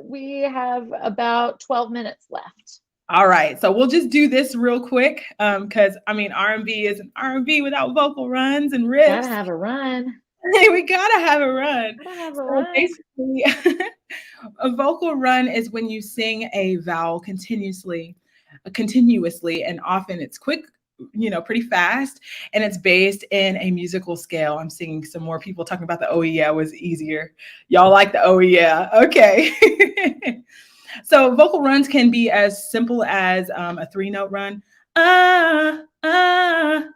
We have about 12 minutes left. All right, so we'll just do this real quick because I mean R&B isn't R&B without vocal runs and riffs. Gotta have a run. We gotta have a run. Gotta have a run. Basically, a vocal run is when you sing a vowel continuously, and often it's quick, pretty fast, and it's based in a musical scale. I'm seeing some more people talking about the oh yeah was easier. Y'all like the oh yeah? Okay. So vocal runs can be as simple as a 3-note run.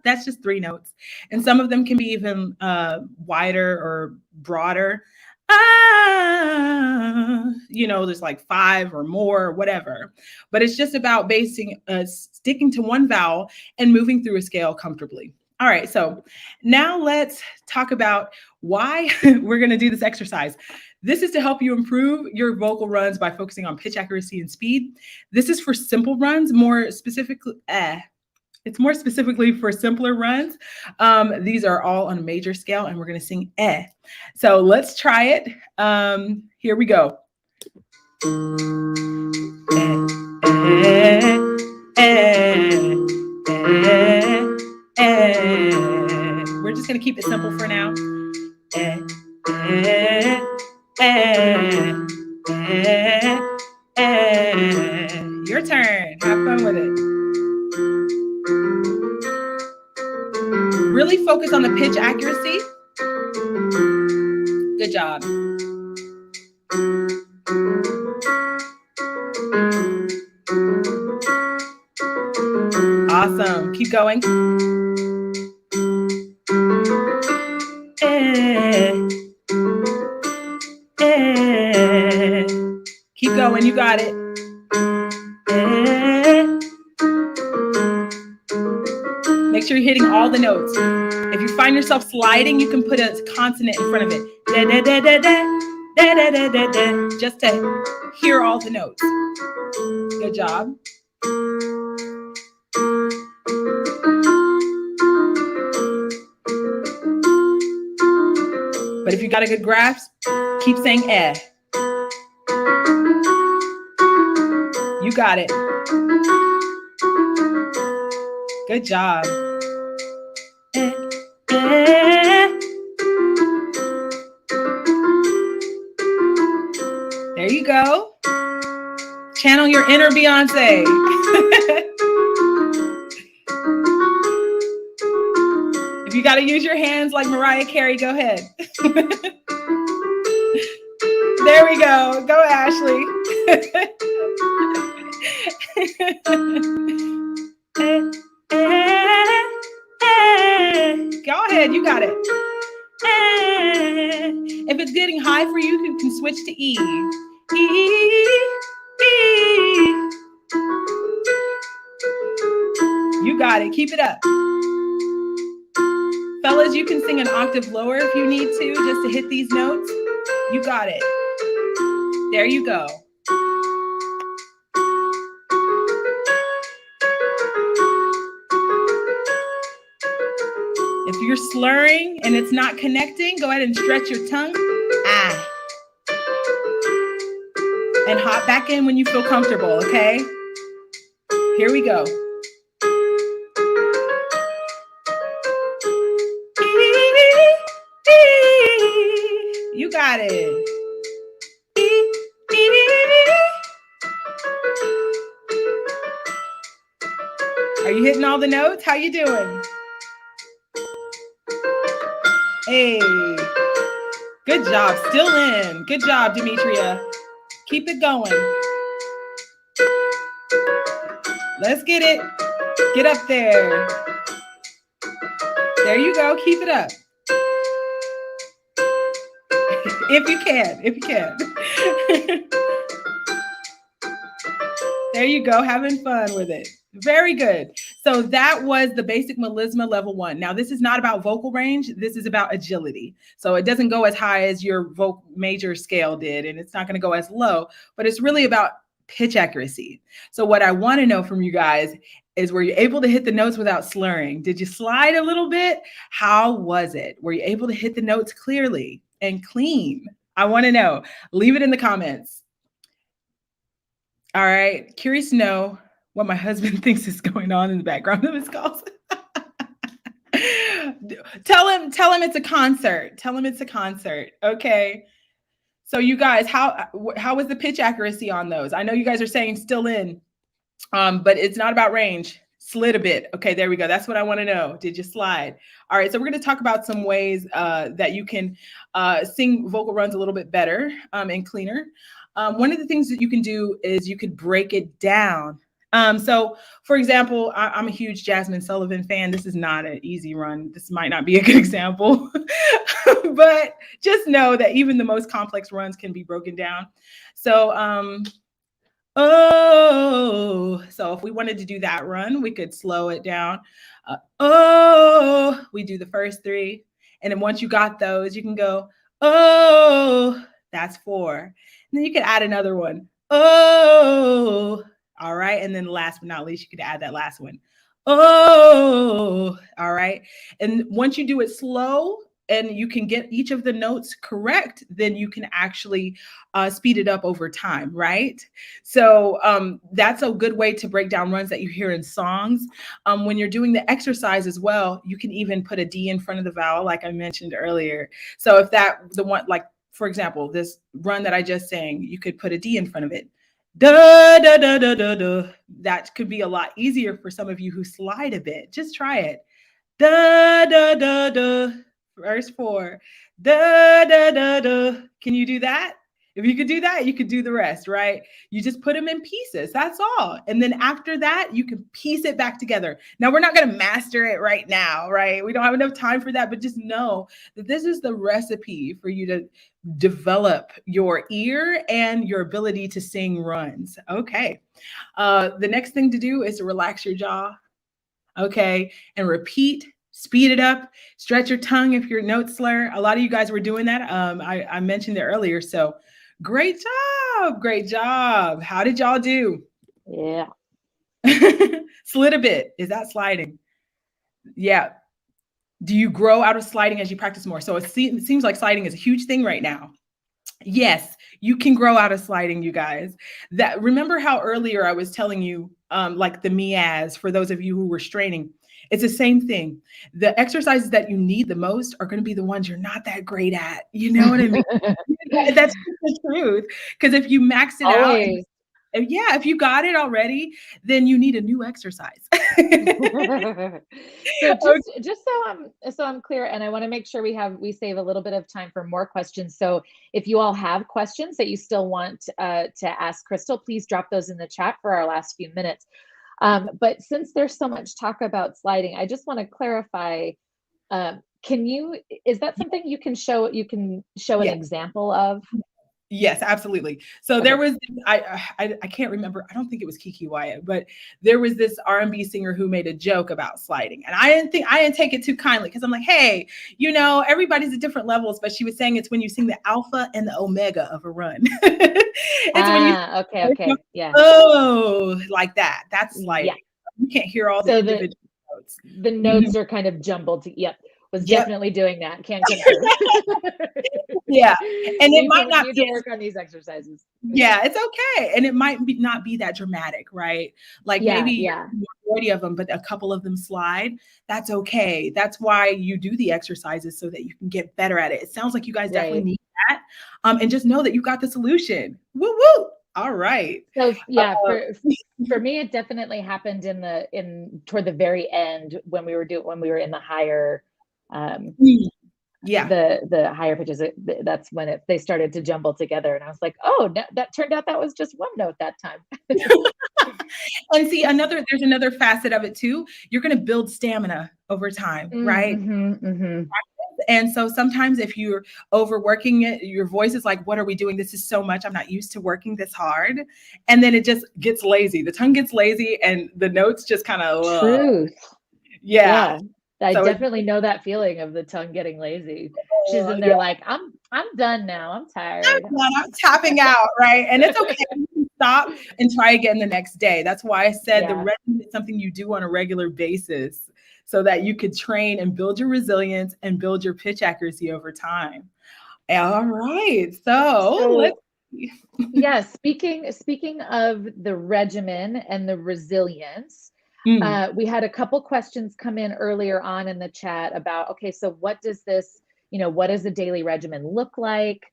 That's just 3 notes. And some of them can be even wider or broader. There's like 5 or more, or whatever. But it's just about sticking to one vowel and moving through a scale comfortably. All right, so now let's talk about why we're going to do this exercise. This is to help you improve your vocal runs by focusing on pitch accuracy and speed. This is for simple runs, more specifically, It's more specifically for simpler runs. These are all on a major scale, and we're going to sing eh. So let's try it. Here we go. We're just going to keep it simple for now. Your turn. Have fun with it. Really focus on the pitch accuracy. Good job. Awesome. Keep going. Keep going. You got it. Make sure you're hitting all the notes. If you find yourself sliding, you can put a consonant in front of it. Da, da, da, da, da, da, da, da, da, da, just to hear all the notes. Good job. But if you got a good grasp, keep saying eh. You got it. Good job. Eh, eh. There you go. Channel your inner Beyonce. If you got to use your hands like Mariah Carey, go ahead. There we go. Go, Ashley. Go ahead. You got it. If it's getting high for you, you can switch to E. You got it. Keep it up. Fellas, you can sing an octave lower if you need to, just to hit these notes. You got it. There you go. If you're slurring and it's not connecting, go ahead and stretch your tongue. Ah. And hop back in when you feel comfortable, okay? Here we go. You got it. Are you hitting all the notes? How you doing? Hey, good job. Still in. Good job, Demetria. Keep it going. Let's get it. Get up there. There you go. Keep it up. If you can, if you can. There you go, having fun with it. Very good. So that was the basic melisma level 1. Now, this is not about vocal range. This is about agility. So it doesn't go as high as your major scale did, and it's not going to go as low, but it's really about pitch accuracy. So what I want to know from you guys is, were you able to hit the notes without slurring? Did you slide a little bit? How was it? Were you able to hit the notes clearly and clean? I want to know. Leave it in the comments. All right. Curious to know what my husband thinks is going on in the background of his calls. Tell him it's a concert. Tell him it's a concert. Okay. So you guys, how was the pitch accuracy on those? I know you guys are saying still in, but it's not about range. Slid a bit. Okay, there we go. That's what I want to know. Did you slide? All right, so we're going to talk about some ways that you can sing vocal runs a little bit better and cleaner. One of the things that you can do is you could break it down. So, for example, I'm a huge Jasmine Sullivan fan. This is not an easy run. This might not be a good example, but just know that even the most complex runs can be broken down. So, so if we wanted to do that run, we could slow it down. We do the first 3. And then once you got those, you can go, oh, that's 4. And then you could add another one. Oh, all right. And then last but not least, you could add that last one. Oh, all right. And once you do it slow and you can get each of the notes correct, then you can actually speed it up over time, right? So that's a good way to break down runs that you hear in songs. When you're doing the exercise as well, you can even put a D in front of the vowel, like I mentioned earlier. So if the one, like, for example, this run that I just sang, you could put a D in front of it. Da, da, da, da, da, da. That could be a lot easier for some of you who slide a bit. Just try it. Da, da, da, da. Verse 4. Da, da, da, da. Can you do that? If you could do that, you could do the rest, right? You just put them in pieces. That's all. And then after that, you can piece it back together. Now, we're not going to master it right now, right? We don't have enough time for that, but just know that this is the recipe for you to develop your ear and your ability to sing runs. Okay. The next thing to do is to relax your jaw. Okay. And repeat, speed it up, stretch your tongue if you're note slur. A lot of you guys were doing that. I mentioned it earlier. So great job. Great job. How did y'all do? Yeah. Slid a bit. Is that sliding? Yeah. Do you grow out of sliding as you practice more? So it seems like sliding is a huge thing right now. Yes, you can grow out of sliding, you guys. That, remember how earlier I was telling you, like the mias, for those of you who were straining, it's the same thing. The exercises that you need the most are going to be the ones you're not that great at. You know what I mean? That's the truth. Because if you maxed it out, yeah, if you got it already, then you need a new exercise. So just so I'm clear, and I want to make sure we save a little bit of time for more questions. So if you all have questions that you still want to ask Kristal, please drop those in the chat for our last few minutes. But since there's so much talk about sliding, I just want to clarify. Is that something you can show an example of? Yes, absolutely. So there was, I can't remember. I don't think it was Kiki Wyatt, but there was this R&B singer who made a joke about sliding, and I didn't take it too kindly, because I'm like, hey, everybody's at different levels. But she was saying it's when you sing the alpha and the omega of a run. It's when you okay, yeah. Oh, like that. That's sliding. Yeah. You can't hear all the individual notes. The notes are kind of jumbled. Yep. Was definitely doing that. Can't confirm. Yeah, and it might not need to work on these exercises. Yeah, it's okay, and it might not be that dramatic, right? Like maybe the majority of them, but a couple of them slide. That's okay. That's why you do the exercises, so that you can get better at it. It sounds like you guys definitely need that, and just know that you got the solution. Woo woo! All right. So yeah, for me, it definitely happened toward the very end when we were in the higher. The higher pitches, that's when they started to jumble together, and I was like, oh, that turned out that was just one note that time. And see, there's another facet of it too. You're going to build stamina over time, right? And so sometimes if you're overworking it, your voice is like, what are we doing? This is so much. I'm not used to working this hard. And then it just gets lazy. The tongue gets lazy and the notes just kind of truth. Yeah. I definitely know that feeling of the tongue getting lazy. She's in there like, I'm done now. I'm tired. I'm tapping out, right? And it's okay. You can stop and try again the next day. That's why I said the regimen is something you do on a regular basis, so that you could train and build your resilience and build your pitch accuracy over time. All right. So let's see. Yeah, speaking of the regimen and the resilience, we had a couple questions come in earlier on in the chat about, okay, so what does this, what does a daily regimen look like?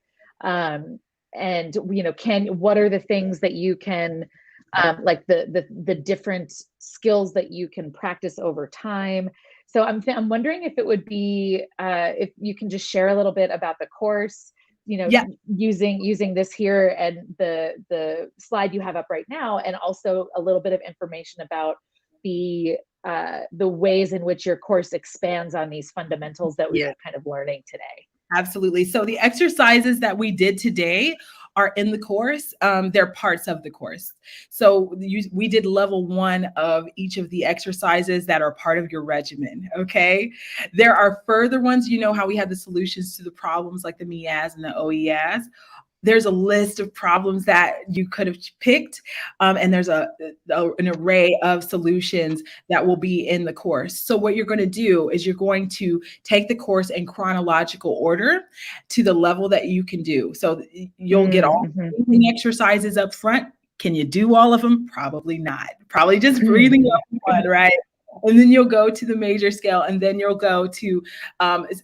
And, what are the things that you can, like the different skills that you can practice over time? So I'm wondering if it would be, if you can just share a little bit about the course, using this here and the slide you have up right now, and also a little bit of information about the ways in which your course expands on these fundamentals that we are kind of learning today. Absolutely. So the exercises that we did today are in the course. They're parts of the course. So we did level 1 of each of the exercises that are part of your regimen. Okay. There are further ones, how we have the solutions to the problems like the MIAs and the OEAs. there's a list of problems that you could have picked, and there's an array of solutions that will be in the course. So what you're going to do is you're going to take the course in chronological order to the level that you can do. So you'll get all the exercises up front. Can you do all of them? Probably not. Probably just breathing up one, right? And then you'll go to the major scale, and then you'll go to,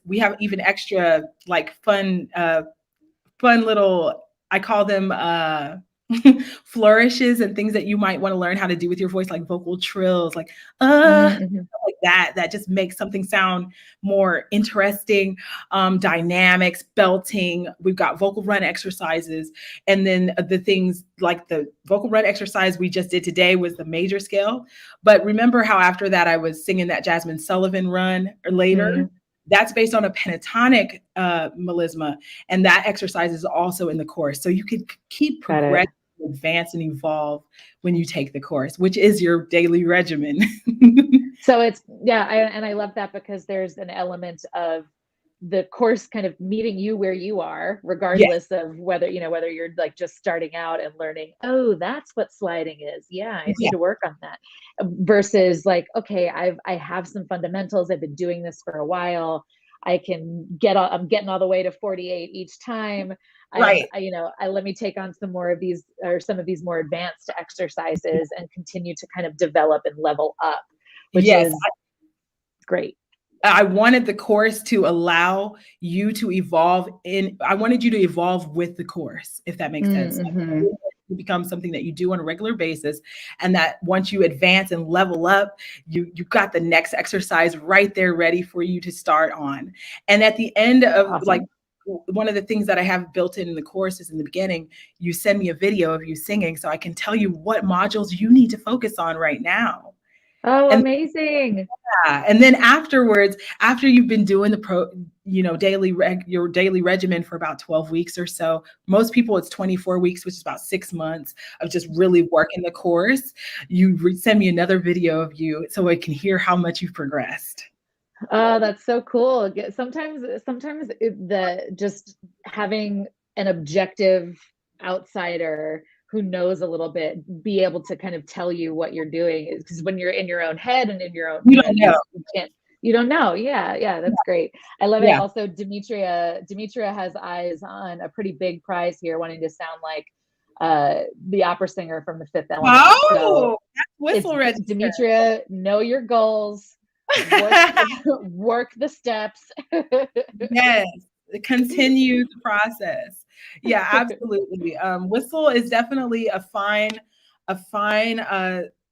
we have even extra like fun little, I call them flourishes and things that you might want to learn how to do with your voice, like vocal trills, like like that just makes something sound more interesting, dynamics, belting. We've got vocal run exercises. And then the things like the vocal run exercise we just did today was the major scale. But remember how after that I was singing that Jasmine Sullivan run or later? That's based on a pentatonic melisma, and that exercise is also in the course. So you could keep progressing, advance, and evolve when you take the course, which is your daily regimen. So it's, yeah, and I love that because there's an element of the course kind of meeting you where you are, regardless of whether, whether you're like just starting out and learning, oh, that's what sliding is. Yeah, I need to work on that. Versus like, okay, I have some fundamentals. I've been doing this for a while. I'm getting all the way to 48 each time. Right. Let me take on some of these more advanced exercises and continue to kind of develop and level up, which is great. I wanted the course to allow you to evolve I wanted you to evolve with the course, if that makes sense. It becomes something that you do on a regular basis. And that once you advance and level up, you've got the next exercise right there ready for you to start on. And at the end of like, one of the things that I have built in the course is in the beginning, you send me a video of you singing so I can tell you what modules you need to focus on right now. Amazing. Yeah. And then afterwards, after you've been doing your daily regimen for about 12 weeks or so, most people it's 24 weeks, which is about 6 months of just really working the course. You send me another video of you so I can hear how much you've progressed. Oh, that's so cool. Sometimes just having an objective outsider who knows a little bit be able to kind of tell you what you're doing, is because when you're in your own head and in your own you don't know. Yeah, that's great. I love it. Also, Demetria has eyes on a pretty big prize here, wanting to sound like the opera singer from The Fifth Element. So that's whistle register. Demetria, know your goals. Work the steps. Yes, continue the process. Yeah, absolutely. Whistle is definitely a fine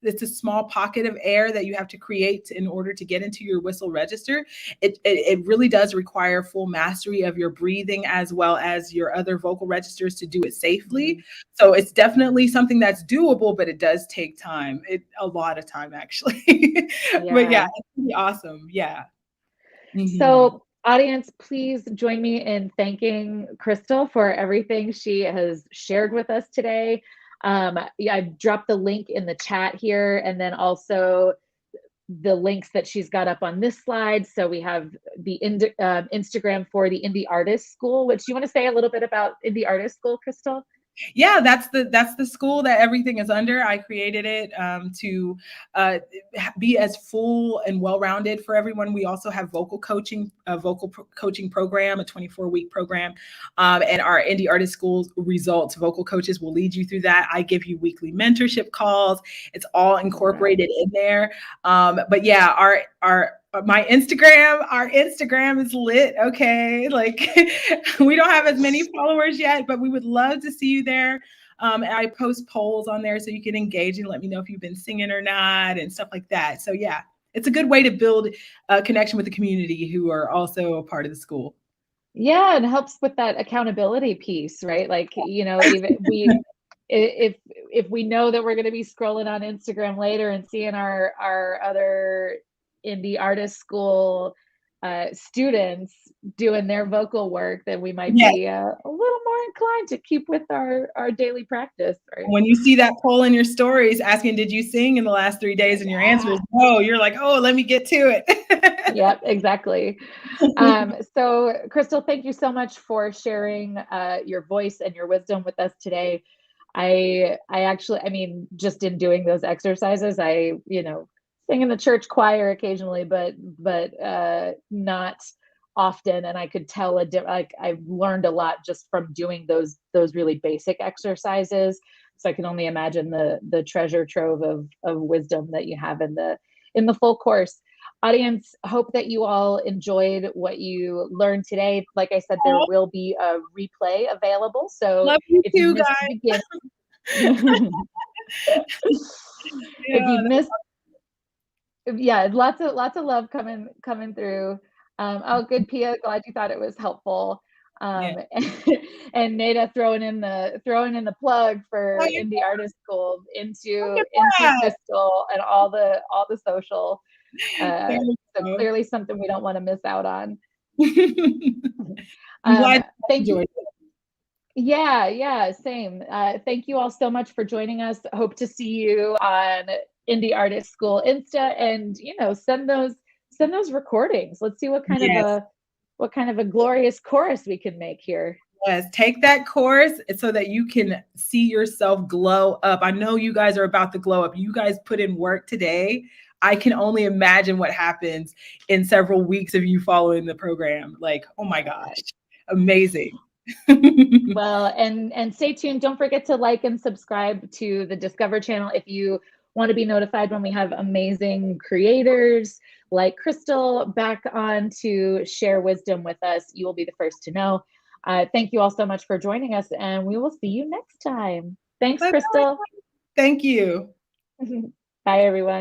it's a small pocket of air that you have to create in order to get into your whistle register. It really does require full mastery of your breathing as well as your other vocal registers to do it safely. So it's definitely something that's doable, but it does take time. A lot of time, actually. But yeah, it's pretty awesome. Yeah. So audience, please join me in thanking Kristal for everything she has shared with us today. I've dropped the link in the chat here, and then also the links that she's got up on this slide. So we have the Instagram for the Indie Artist School, which you want to say a little bit about Indie Artist School, Kristal? Yeah, that's the school that everything is under. I created it to be as full and well-rounded for everyone. We also have vocal coaching program, a 24-week program, and our Indie Artist School results vocal coaches will lead you through that. I give you weekly mentorship calls. It's all incorporated in there. But yeah, our Instagram is lit. Okay. Like we don't have as many followers yet, but we would love to see you there. And I post polls on there so you can engage and let me know if you've been singing or not and stuff like that. So yeah, it's a good way to build a connection with the community who are also a part of the school. Yeah. And it helps with that accountability piece, right? Like, even if we know that we're going to be scrolling on Instagram later and seeing our other Indie Artist School students doing their vocal work, then we might Yes. be a little more inclined to keep with our daily practice. Right? When you see that poll in your stories asking, did you sing in the last 3 days? And your answer is no, you're like, oh, let me get to it. Yep, exactly. So Kristal, thank you so much for sharing your voice and your wisdom with us today. I actually, I mean, just in doing those exercises, I, sing in the church choir occasionally, but not often. And I could tell like I've learned a lot just from doing those really basic exercises. So I can only imagine the treasure trove of wisdom that you have in the full course. Audience, hope that you all enjoyed what you learned today. Like I said, there will be a replay available. So Love you if you too, missed guys. the beginning, if you missed, yeah, lots of love coming through. Oh, good, Pia. Glad you thought it was helpful. Yeah. And Nada throwing in the plug for Indie Artist School into Kristal and all the social. So clearly something we don't want to miss out on. I'm glad thank you. Yeah, same. Thank you all so much for joining us. Hope to see you on Indie Artist School Insta, and send those recordings. Let's see what kind of a glorious chorus we can make here. Yes, take that course so that you can see yourself glow up. I know you guys are about to glow up. You guys put in work today. I can only imagine what happens in several weeks of you following the program. Like, oh my gosh, amazing. Well, and stay tuned. Don't forget to like and subscribe to the Discover channel if you want to be notified when we have amazing creators like Kristal back on to share wisdom with us. You will be the first to know. Thank you all so much for joining us, and we will see you next time. Thanks, Kristal. Thank you. Bye, everyone.